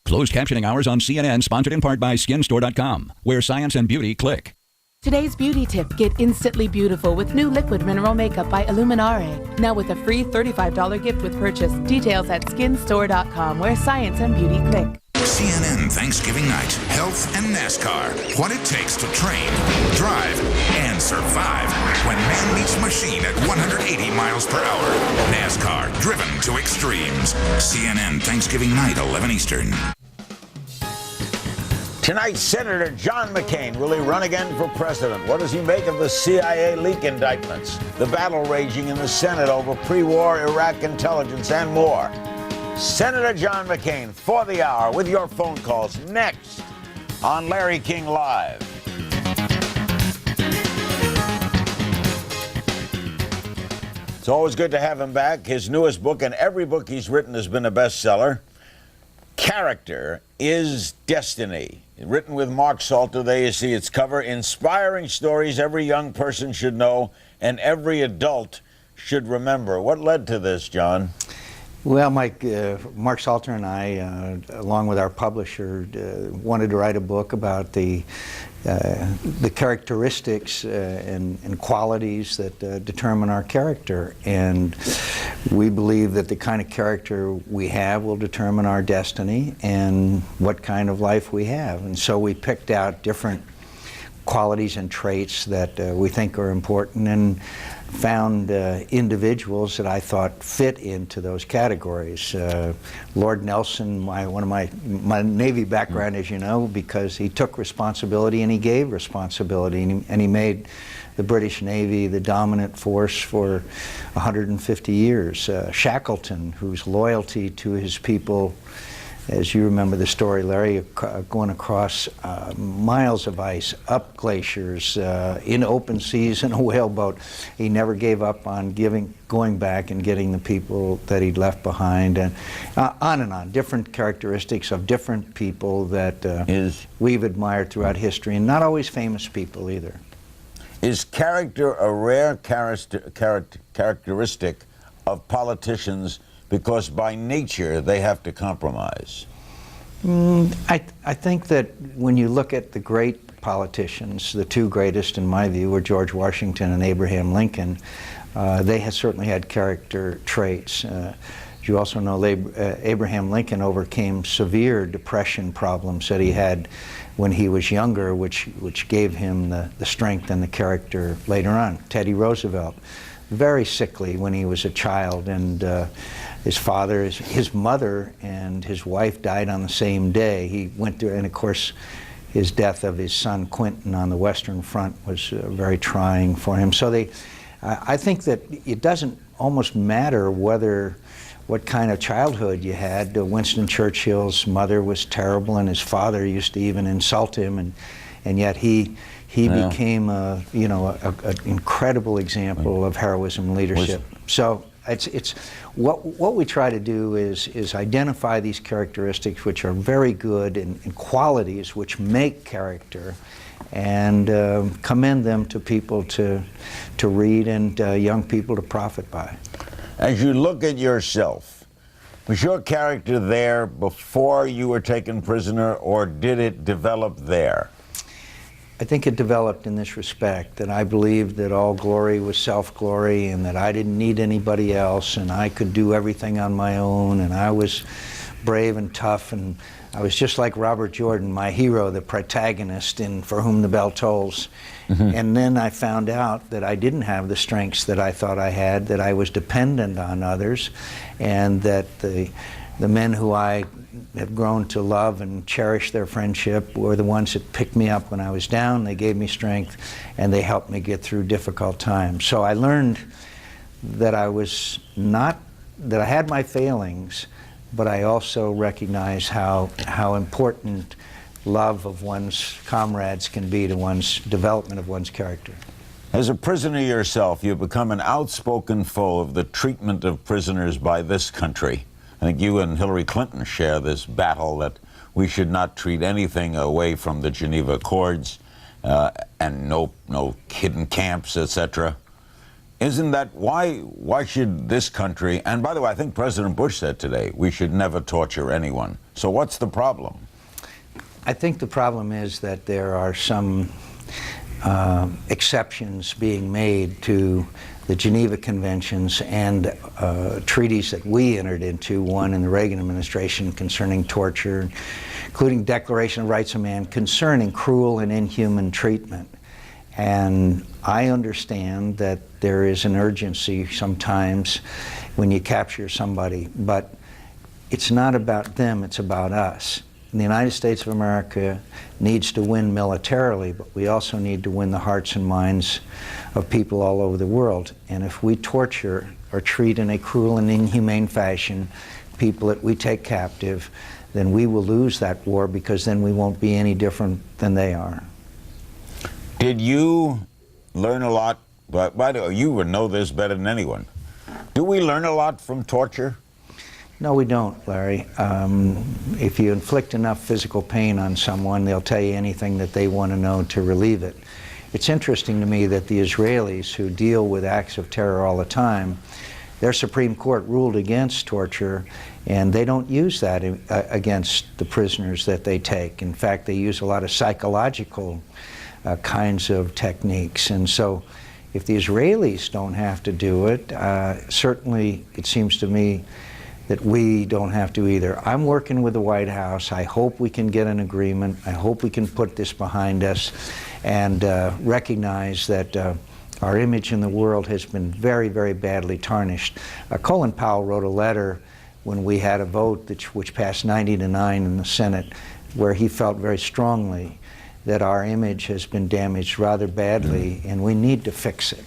Closed captioning hours on CNN, sponsored in part by SkinStore.com, where science and beauty click. Today's beauty tip: get instantly beautiful with new liquid mineral makeup by Illuminare. Now with a free $35 gift with purchase. Details at skinstore.com, where science and beauty click. CNN Thanksgiving night, health and NASCAR. What it takes to train, drive, and survive when man meets machine at 180 miles per hour. NASCAR, driven to extremes. CNN Thanksgiving night, 11 Eastern. Tonight, Senator John McCain, will he run again for president? What does he make of the CIA leak indictments, the battle raging in the Senate over pre-war Iraq intelligence, and more? Senator John McCain, for the hour, with your phone calls, next on Larry King Live. It's always good to have him back. His newest book, and every book he's written has been a bestseller, Character is Destiny. Written with Mark Salter. There you see its cover. Inspiring stories every young person should know and every adult should remember. What led to this, John? Well, Mike, Mark Salter and I, along with our publisher, wanted to write a book about the characteristics and qualities that determine our character. And we believe that the kind of character we have will determine our destiny and what kind of life we have. And so we picked out different qualities and traits that we think are important, and found individuals that I thought fit into those categories. Lord Nelson, one of my Navy background, as you know, because he took responsibility and he gave responsibility, and he made the British Navy the dominant force for 150 years. Shackleton, whose loyalty to his people, as you remember the story, Larry, going across miles of ice, up glaciers, in open seas in a whaleboat. He never gave up on going back and getting the people that he'd left behind, and on and on. Different characteristics of different people that we've admired throughout history, and not always famous people either. Is character a rare characteristic of politicians because by nature they have to compromise? I think that when you look at the great politicians, the two greatest in my view were George Washington and Abraham Lincoln. They certainly had character traits. As you also know, Abraham Lincoln overcame severe depression problems that he had when he was younger, which gave him the strength and the character later on. Teddy Roosevelt, very sickly when he was a child, and his mother and his wife died on the same day. He went through, and of course, his death of his son Quentin on the Western Front was very trying for him. So I think that it doesn't almost matter what kind of childhood you had. Winston Churchill's mother was terrible, and his father used to even insult him, and yet he became an incredible example of heroism and leadership. So it's what we try to do is identify these characteristics which are very good and qualities which make character, and commend them to people to read, and young people to profit by. As you look at yourself, was your character there before you were taken prisoner, or did it develop there? I think it developed in this respect, that I believed that all glory was self-glory, and that I didn't need anybody else, and I could do everything on my own, and I was brave and tough, and I was just like Robert Jordan, my hero, the protagonist in For Whom the Bell Tolls. And then I found out that I didn't have the strengths that I thought I had, that I was dependent on others, and that the men who I have grown to love and cherish their friendship were the ones that picked me up when I was down. They gave me strength, and they helped me get through difficult times. So I learned that I had my failings, but I also recognize how important love of one's comrades can be to one's development of one's character. As a prisoner yourself, you've become an outspoken foe of the treatment of prisoners by this country. I think you and Hillary Clinton share this battle that we should not treat anything away from the Geneva Accords and no hidden camps, etc. Isn't that why should this country, and by the way, I think President Bush said today, we should never torture anyone. So what's the problem? I think the problem is that there are some exceptions being made to the Geneva Conventions and treaties that we entered into, one in the Reagan administration concerning torture, including Declaration of Rights of Man concerning cruel and inhuman treatment. And I understand that there is an urgency sometimes when you capture somebody, but it's not about them, it's about us. And the United States of America needs to win militarily, but we also need to win the hearts and minds of people all over the world. And if we torture or treat in a cruel and inhumane fashion people that we take captive, then we will lose that war, because then we won't be any different than they are. Did you learn a lot? But by the way, you would know this better than anyone. Do we learn a lot from torture? No, we don't, Larry. If you inflict enough physical pain on someone, they'll tell you anything that they want to know to relieve it. It's interesting to me that the Israelis, who deal with acts of terror all the time, their Supreme Court ruled against torture, and they don't use that against the prisoners that they take. In fact, they use a lot of psychological kinds of techniques. And so if the Israelis don't have to do it, certainly it seems to me that we don't have to either. I'm working with the White House. I hope we can get an agreement. I hope we can put this behind us and recognize that our image in the world has been very, very badly tarnished. Colin Powell wrote a letter when we had a vote which passed 90-9 in the Senate, where he felt very strongly that our image has been damaged rather badly, and we need to fix it.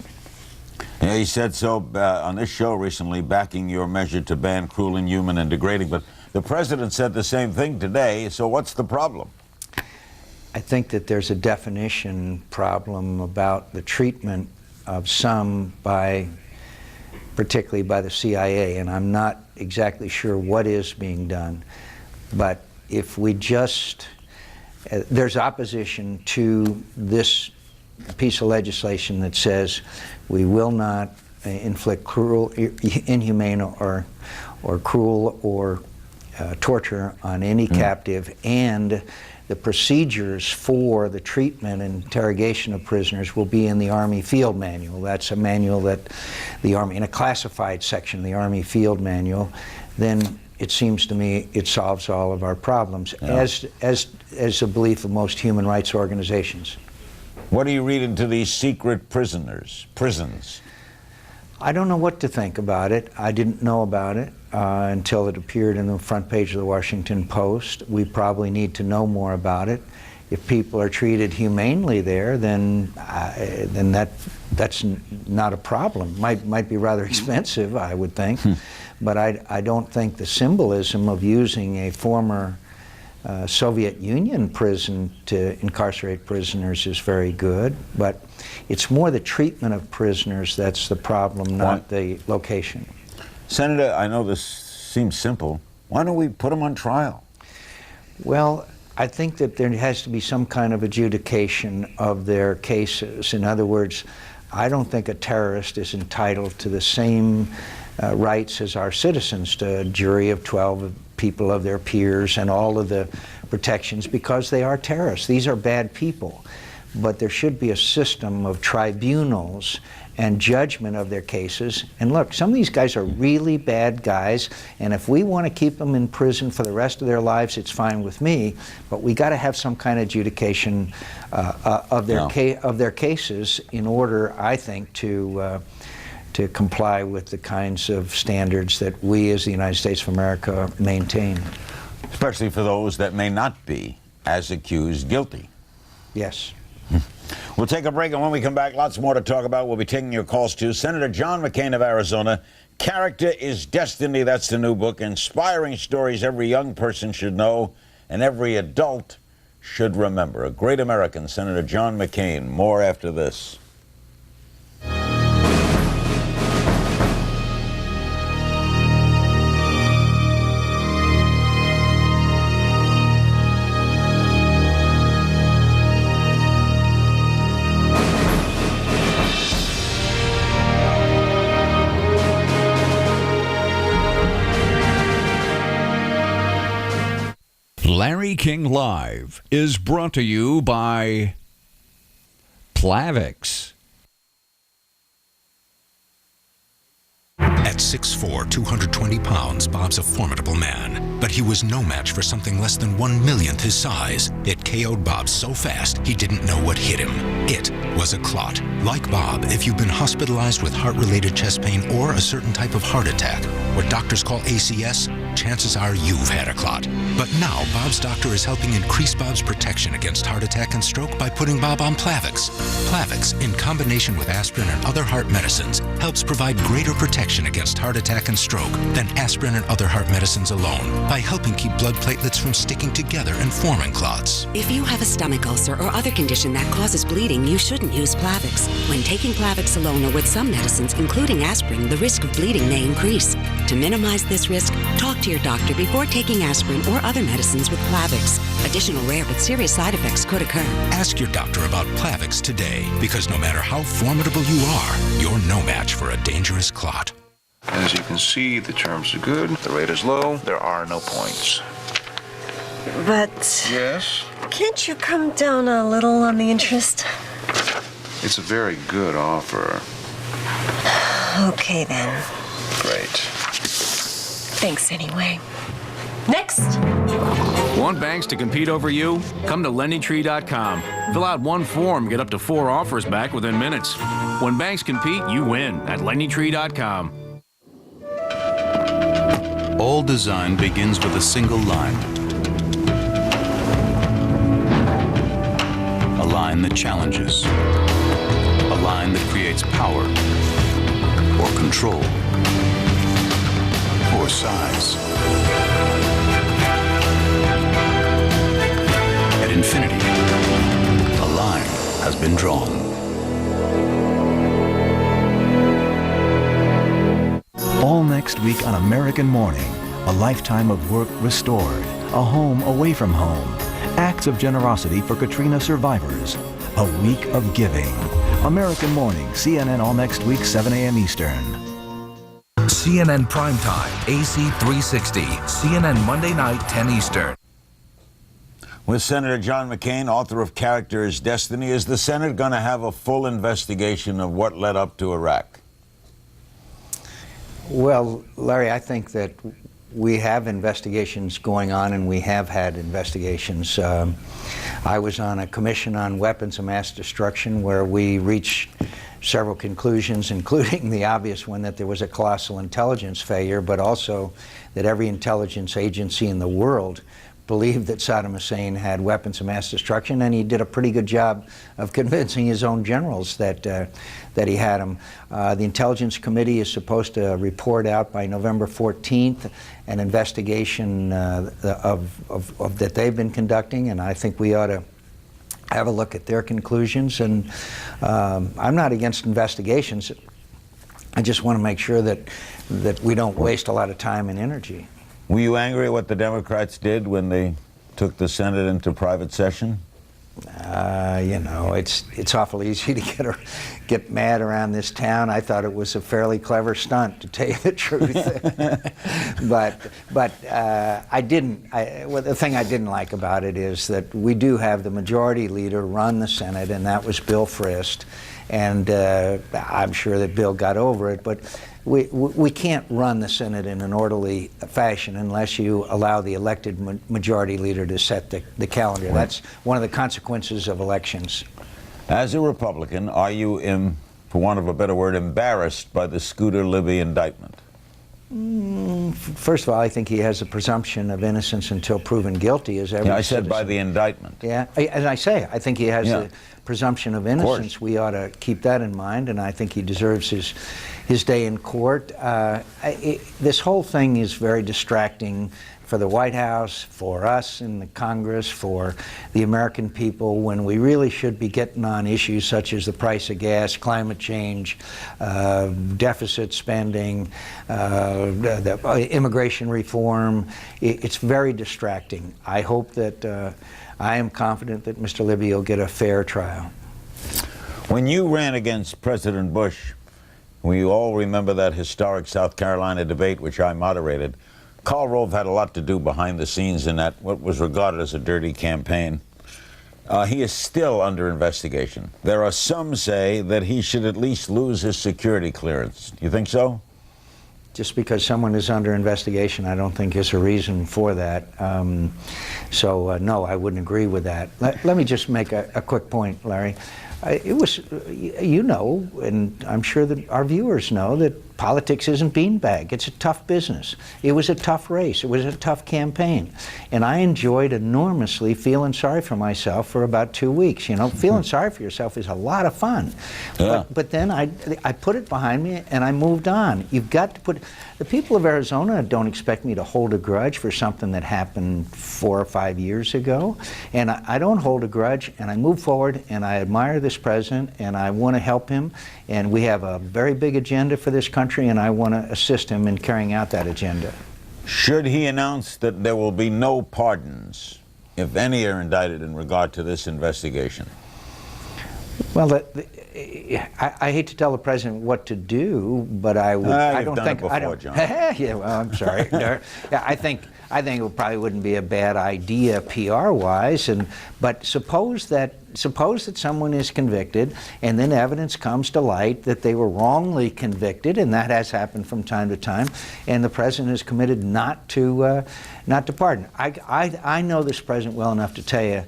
Yeah, he said so on this show recently, backing your measure to ban cruel, inhuman, and degrading. But the president said the same thing today, so what's the problem? I think that there's a definition problem about the treatment of some particularly by the CIA, and I'm not exactly sure what is being done. But if we just, there's opposition to this piece of legislation that says we will not inflict cruel, inhumane, or cruel or torture on any captive, and the procedures for the treatment and interrogation of prisoners will be in the Army Field Manual. That's a manual that the Army, in a classified section of the Army Field Manual, then it seems to me it solves all of our problems, as the belief of most human rights organizations. What do you read into these secret prisons? I don't know what to think about it. I didn't know about it until it appeared in the front page of the Washington Post. We probably need to know more about it. If people are treated humanely there, then that's not a problem. Might be rather expensive, I would think, but I don't think the symbolism of using a former Soviet Union prison to incarcerate prisoners is very good, but it's more the treatment of prisoners that's the problem, not the location. Senator, I know this seems simple. Why don't we put them on trial? Well, I think that there has to be some kind of adjudication of their cases. In other words, I don't think a terrorist is entitled to the same rights as our citizens, to a jury of 12 people of their peers and all of the protections, because they are terrorists. These are bad people. But there should be a system of tribunals and judgment of their cases. And look, some of these guys are really bad guys, and if we want to keep them in prison for the rest of their lives, it's fine with me, but we got to have some kind of adjudication of their cases in order, I think, to comply with the kinds of standards that we as the United States of America maintain. Especially for those that may not be, as accused, guilty. Yes. We'll take a break, and when we come back, lots more to talk about. We'll be taking your calls too. Senator John McCain of Arizona, Character is Destiny. That's the new book. Inspiring stories every young person should know and every adult should remember. A great American, Senator John McCain. More after this. Larry King Live is brought to you by Plavix. At 6'4", 220 pounds, Bob's a formidable man. But he was no match for something less than 1/1,000,000th his size. It KO'd Bob so fast, he didn't know what hit him. It was a clot. Like Bob, if you've been hospitalized with heart-related chest pain or a certain type of heart attack, what doctors call ACS, chances are you've had a clot. But now, Bob's doctor is helping increase Bob's protection against heart attack and stroke by putting Bob on Plavix. Plavix, in combination with aspirin and other heart medicines, helps provide greater protection against heart attack and stroke than aspirin and other heart medicines alone, by helping keep blood platelets from sticking together and forming clots. If you have a stomach ulcer or other condition that causes bleeding, you shouldn't use Plavix. When taking Plavix alone or with some medicines, including aspirin, the risk of bleeding may increase. To minimize this risk, talk to your doctor before taking aspirin or other medicines with Plavix. Additional rare but serious side effects could occur. Ask your doctor about Plavix today, because no matter how formidable you are, you're no match for a dangerous clot. As you can see, the terms are good, the rate is low, there are no points. But... Yes? Can't you come down a little on the interest? It's a very good offer. Okay, then. Great. Thanks anyway. Next! Want banks to compete over you? Come to LendingTree.com. Fill out one form, get up to 4 offers back within minutes. When banks compete, you win at LendingTree.com. All design begins with a single line. A line that challenges. A line that creates power or control or size. At Infinity, a line has been drawn. All next week on American Morning, a lifetime of work restored, a home away from home, acts of generosity for Katrina survivors, a week of giving. American Morning, CNN all next week, 7 a.m. Eastern. CNN Primetime, AC 360, CNN Monday night, 10 Eastern. With Senator John McCain, author of Character is Destiny, is the Senate going to have a full investigation of what led up to Iraq? Well, Larry, I think that we have investigations going on, and we have had investigations. I was on a commission on weapons of mass destruction where we reached several conclusions, including the obvious one that there was a colossal intelligence failure, but also that every intelligence agency in the world believed that Saddam Hussein had weapons of mass destruction, and he did a pretty good job of convincing his own generals that he had them. The Intelligence Committee is supposed to report out by November 14th an investigation that they've been conducting, and I think we ought to have a look at their conclusions. And I'm not against investigations. I just want to make sure that we don't waste a lot of time and energy. Were you angry at what the Democrats did when they took the Senate into private session? You know, it's awful easy to get mad around this town. I thought it was a fairly clever stunt, to tell you the truth. but I didn't. Well, the thing I didn't like about it is that we do have the majority leader run the Senate, and that was Bill Frist. and I'm sure that Bill got over it, but we can't run the Senate in an orderly fashion unless you allow the elected majority leader to set the calendar. Right. That's one of the consequences of elections. As a Republican, are you, for want of a better word, embarrassed by the Scooter Libby indictment? First of all, I think he has a presumption of innocence until proven guilty, as every I said citizen. by the indictment. Yeah, as I say, I think he has the presumption of innocence. We ought to keep that in mind, and I think he deserves his day in court. This whole thing is very distracting for the White House, for us in the Congress, for the American people, when we really should be getting on issues such as the price of gas, climate change, deficit spending, the immigration reform. It's very distracting. I hope that, I am confident that Mr. Libby will get a fair trial. When you ran against President Bush, we all remember that historic South Carolina debate, which I moderated. Karl Rove had a lot to do behind the scenes in that, what was regarded as a dirty campaign. He is still under investigation. There are some say that he should at least lose his security clearance. You think so? Just because someone is under investigation, I don't think is a reason for that. No, I wouldn't agree with that. Let me just make a quick point, Larry. It was, you know, and I'm sure that our viewers know, that politics isn't beanbag. It's a tough business. It was a tough race. It was a tough campaign. And I enjoyed enormously feeling sorry for myself for about 2 weeks. You know, feeling sorry for yourself is a lot of fun. Yeah. But then I put it behind me and I moved on. You've got to put, the people of Arizona don't expect me to hold a grudge for something that happened 4 or 5 years ago. And I don't hold a grudge, and I move forward, and I admire this president, and I want to help him. And we have a very big agenda for this country, and I want to assist him in carrying out that agenda. Should he announce that there will be no pardons, if any are indicted in regard to this investigation? Well, I hate to tell the president what to do, but I would. I don't think. It before, John. Yeah, well, I'm sorry. I think it probably wouldn't be a bad idea PR-wise, but suppose that someone is convicted, and then evidence comes to light that they were wrongly convicted, and that has happened from time to time, and the president is committed not to pardon. I know this president well enough to tell you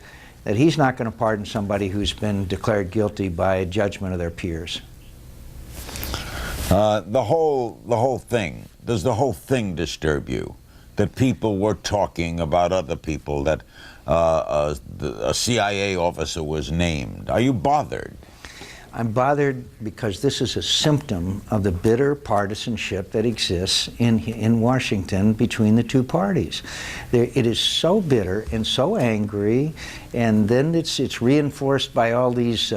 that he's not going to pardon somebody who's been declared guilty by a judgment of their peers. The whole thing, does the whole thing disturb you? That people were talking about other people, that a CIA officer was named. Are you bothered? I'm bothered because this is a symptom of the bitter partisanship that exists in Washington between the two parties. It is so bitter and so angry, and then it's reinforced by all these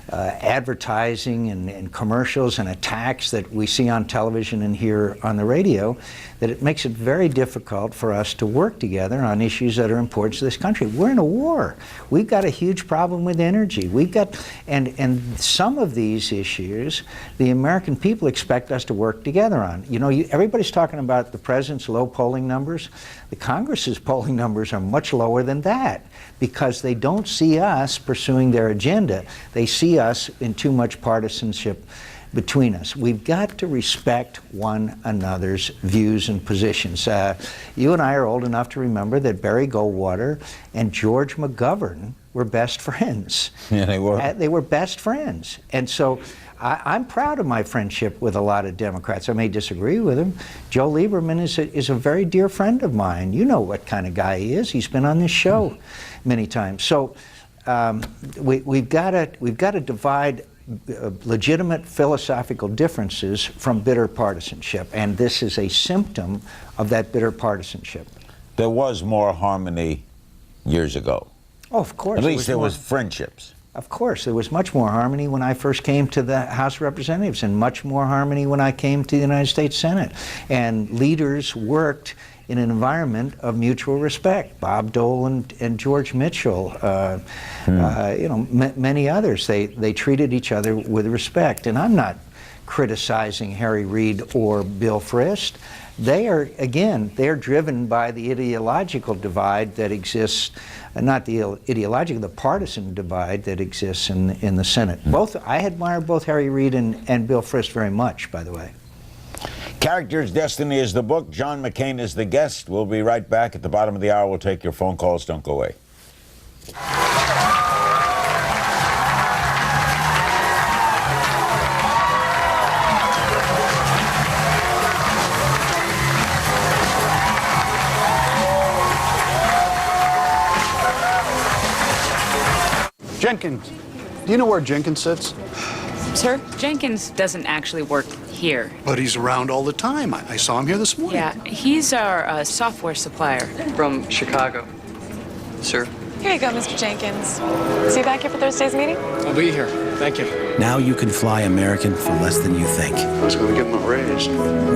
advertising and commercials and attacks that we see on television and hear on the radio, that it makes it very difficult for us to work together on issues that are important to this country. We're in a war. We've got a huge problem with energy. We've got, and some of these issues, the American people expect us to work together on. You know, everybody's talking about the president's low polling numbers. The Congress's polling numbers are much lower than that, because they don't see us pursuing their agenda. They see us in too much partisanship between us. We've got to respect one another's views and positions. You and I are old enough to remember that Barry Goldwater and George McGovern were best friends. Yeah, they were. They were best friends. And so I'm proud of my friendship with a lot of Democrats. I may disagree with him. Joe Lieberman is a very dear friend of mine. You know what kind of guy he is. He's been on this show many times. So we've got to divide legitimate philosophical differences from bitter partisanship, and this is a symptom of that bitter partisanship. There was more harmony years ago. Oh, of course. At least there was friendships. Of course, there was much more harmony when I first came to the House of Representatives, and much more harmony when I came to the United States Senate. And leaders worked in an environment of mutual respect. Bob Dole and George Mitchell, you know, many others. They treated each other with respect. And I'm not criticizing Harry Reid or Bill Frist. they're driven by the ideological divide that exists, not the ideological, the partisan divide that exists in the Senate. I admire both Harry Reid and Bill Frist very much, by the way. Character's Destiny is the book. John McCain is the guest. We'll be right back. At the bottom of the hour, we'll take your phone calls. Don't go away. Jenkins. Do you know where Jenkins sits? Sir, Jenkins doesn't actually work here. But he's around all the time. I saw him here this morning. Yeah, he's our software supplier. From Chicago. Sir? Here you go, Mr. Jenkins. See you back here for Thursday's meeting? I'll be here. Thank you. Now you can fly American for less than you think. I was going to give him a raise.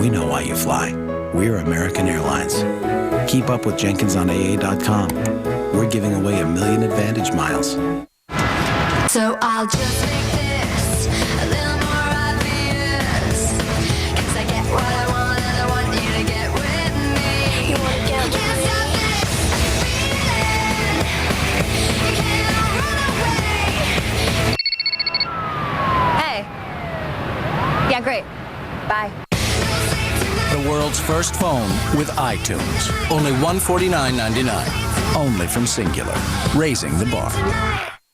We know why you fly. We're American Airlines. Keep up with Jenkins on AA.com. We're giving away 1 million AAdvantage miles. So I'll just make this a little more obvious, 'cause I get what I want and I want you to get with me. You wanna get with me? Stop this feeling. You can't run away. Hey. Yeah, great. Bye. The world's first phone with iTunes. Only $149.99. Only from Singular. Raising the bar.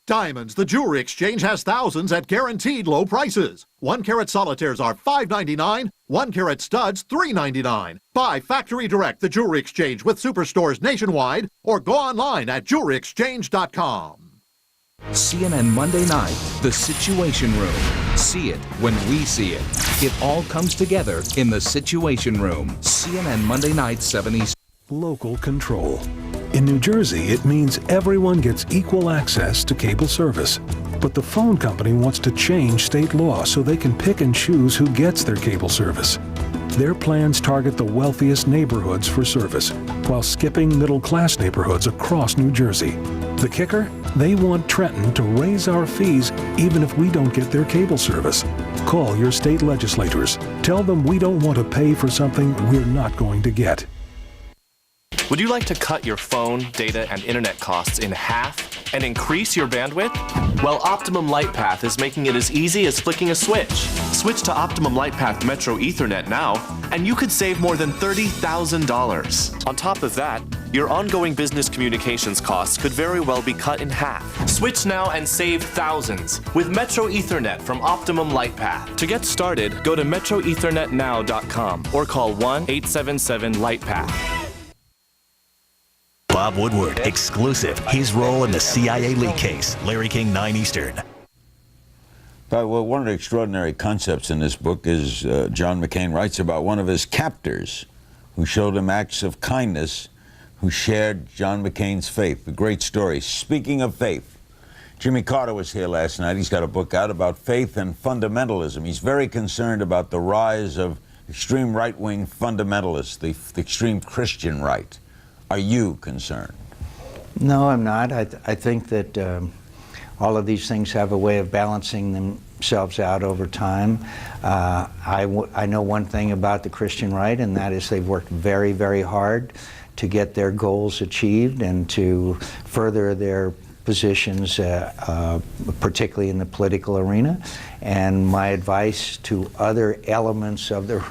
Diamonds, the jewelry exchange has thousands at guaranteed low prices. 1 carat solitaires are $5.99, 1 carat studs $3.99. Buy Factory Direct, the jewelry exchange with superstores nationwide, or go online at jewelryexchange.com. CNN Monday night, The Situation Room. See it when we see it. It all comes together in The Situation Room. CNN Monday night, 7 East. Local control. In New Jersey, it means everyone gets equal access to cable service. But the phone company wants to change state law so they can pick and choose who gets their cable service. Their plans target the wealthiest neighborhoods for service, while skipping middle-class neighborhoods across New Jersey. The kicker? They want Trenton to raise our fees even if we don't get their cable service. Call your state legislators. Tell them we don't want to pay for something we're not going to get. Would you like to cut your phone, data, and internet costs in half and increase your bandwidth? Well, Optimum Lightpath is making it as easy as flicking a switch. Switch to Optimum Lightpath Metro Ethernet now, and you could save more than $30,000. On top of that, your ongoing business communications costs could very well be cut in half. Switch now and save thousands with Metro Ethernet from Optimum Lightpath. To get started, go to metroethernetnow.com or call 1-877-LIGHTPATH. Bob Woodward, exclusive. His role in the CIA leak case. Larry King, 9 Eastern. Well, one of the extraordinary concepts in this book is John McCain writes about one of his captors who showed him acts of kindness, who shared John McCain's faith. A great story. Speaking of faith, Jimmy Carter was here last night. He's got a book out about faith and fundamentalism. He's very concerned about the rise of extreme right-wing fundamentalists, the extreme Christian right. Are you concerned? No, I'm not. I think that all of these things have a way of balancing themselves out over time. I know one thing about the Christian right, and that is they've worked very, very hard to get their goals achieved and to further their positions, particularly in the political arena. And my advice to other elements of the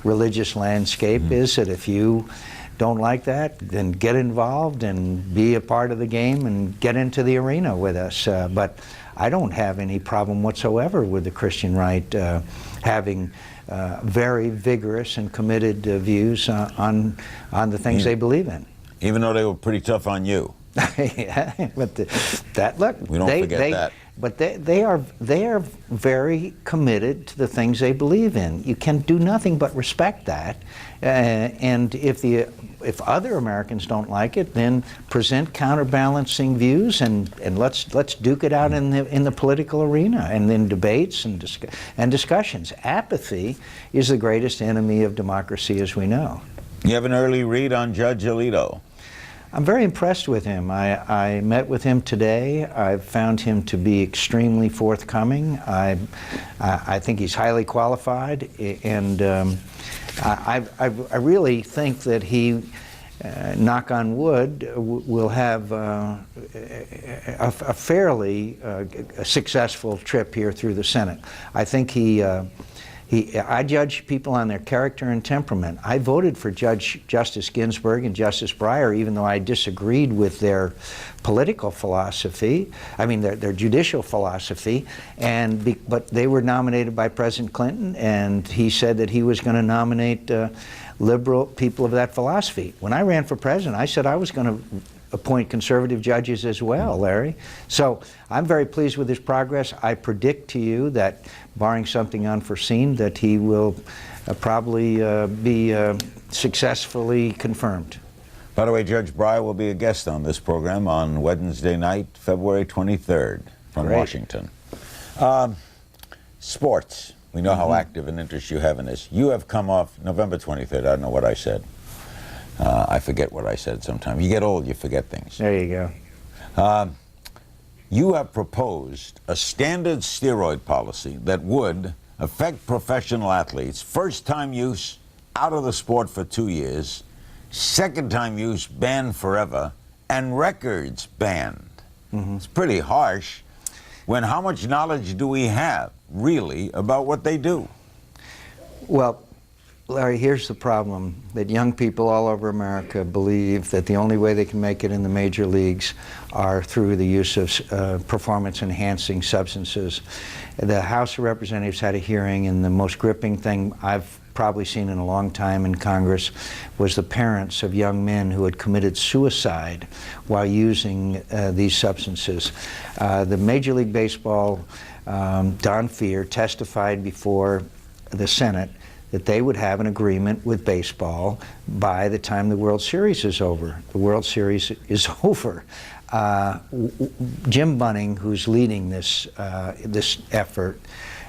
religious landscape is that if you don't like that, then get involved and be a part of the game and get into the arena with us. But I don't have any problem whatsoever with the Christian right having very vigorous and committed views on the things they believe in. Even though they were pretty tough on you. Yeah, but look, we don't forget that. But they are very committed to the things they believe in. You can do nothing but respect that. And if other Americans don't like it, then present counterbalancing views and let's duke it out in the political arena and in debates and discussions. Apathy is the greatest enemy of democracy, as we know. You have an early read on Judge Alito. I'm very impressed with him. I met with him today. I've found him to be extremely forthcoming. I think he's highly qualified, and I really think that he, knock on wood, will have a fairly successful trip here through the Senate. I think I judge people on their character and temperament. I voted for Justice Ginsburg and Justice Breyer, even though I disagreed with their political philosophy, their judicial philosophy, but they were nominated by President Clinton, and he said that he was going to nominate liberal people of that philosophy. When I ran for president, I said I was going to appoint conservative judges as well, Larry. So I'm very pleased with his progress. I predict to you that, barring something unforeseen, that he will probably be successfully confirmed. By the way, Judge Breyer will be a guest on this program on Wednesday night, February 23rd, from Washington. Sports. We know how active an interest you have in this. You have come off November 23rd. I don't know what I said. I forget what I said sometimes. You get old, you forget things. There you go. You have proposed a standard steroid policy that would affect professional athletes. First-time use, out of the sport for 2 years. Second-time use, banned forever. And records banned. It's pretty harsh. How much knowledge do we have, really, about what they do? Well, Larry, here's the problem, that young people all over America believe that the only way they can make it in the major leagues are through the use of performance-enhancing substances. The House of Representatives had a hearing, and the most gripping thing I've probably seen in a long time in Congress was the parents of young men who had committed suicide while using these substances. The Major League Baseball, Don Fehr, testified before the Senate that they would have an agreement with baseball by the time the World Series is over. The World Series is over. Jim Bunning, who's leading this effort,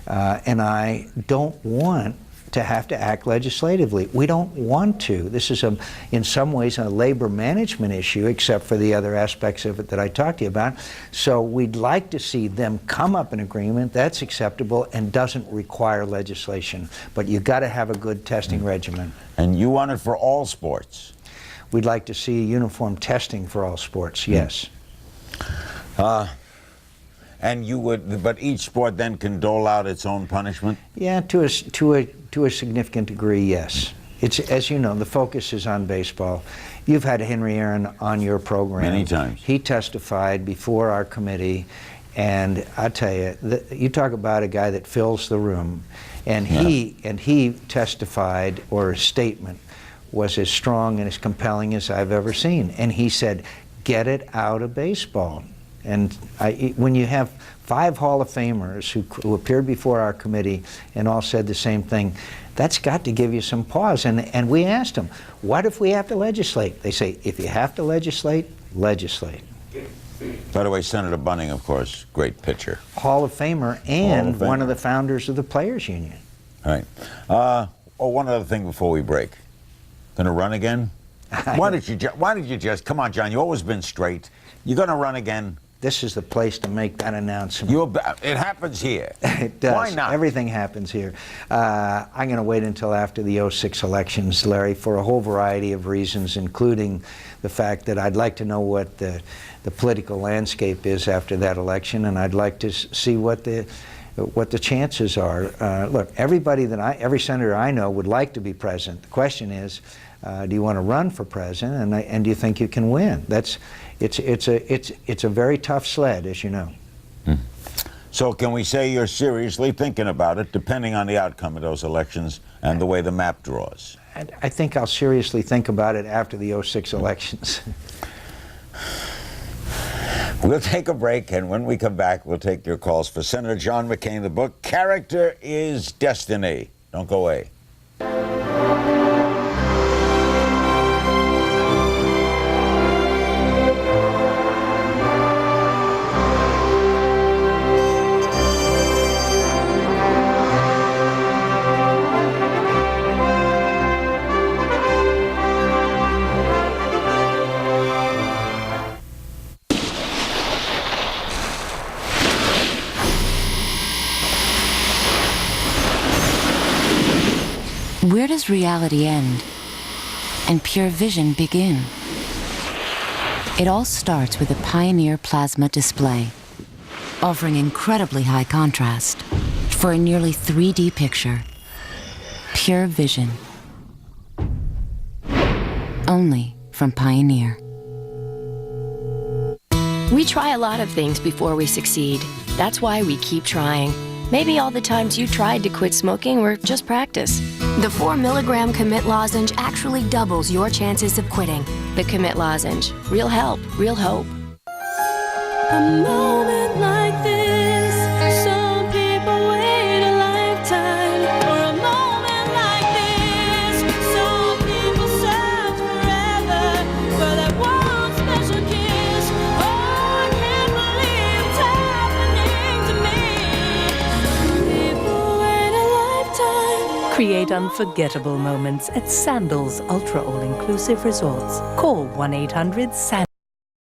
and I don't want to have to act legislatively. We don't want to. This is, in some ways, a labor management issue, except for the other aspects of it that I talked to you about. So we'd like to see them come up an agreement that's acceptable and doesn't require legislation. But you've got to have a good testing regimen. And you want it for all sports? We'd like to see uniform testing for all sports, yes. And you would, but each sport then can dole out its own punishment? Yeah, to a significant degree, yes. It's, as you know, the focus is on baseball. You've had Henry Aaron on your program. Many times. He testified before our committee, and I tell you, you talk about a guy that fills the room, and he testified, or his statement was as strong and as compelling as I've ever seen. And he said, get it out of baseball. And when you have 5 Hall of Famers who appeared before our committee and all said the same thing, that's got to give you some pause. And we asked them, what if we have to legislate? They say, if you have to legislate, legislate. By the way, Senator Bunning, of course, great pitcher. Hall of Famer and one of the founders of the Players Union. All right. One other thing before we break. Going to run again? Why did you just, come on, John, you've always been straight. You're going to run again? This is the place to make that announcement. It happens here. It does. Why not? Everything happens here. I'm going to wait until after the 06 elections, Larry, for a whole variety of reasons, including the fact that I'd like to know what the political landscape is after that election, and I'd like to see what the chances are. Look, every senator I know would like to be president. The question is, do you want to run for president, and do you think you can win? It's a very tough sled, as you know. So can we say you're seriously thinking about it, depending on the outcome of those elections and the way the map draws? I think I'll seriously think about it after the 06 elections. We'll take a break, and when we come back, we'll take your calls for Senator John McCain. The book, Character is Destiny. Don't go away. Where does does reality end and pure vision begin? It all starts with a Pioneer plasma display, offering incredibly high contrast for a nearly 3D picture. Pure vision. Only from Pioneer. We try a lot of things before we succeed. That's why we keep trying. Maybe all the times you tried to quit smoking were just practice. The 4 milligram Commit lozenge actually doubles your chances of quitting. The Commit lozenge. Real help, real hope. A moment like this, some people wait a lifetime for a moment like this. Some people search forever for that one special kiss. Oh, I can't believe it's happening to me. Some people wait a lifetime. Create unforgettable moments at Sandals Ultra All-Inclusive Resorts. Call 1-800-SANDALS.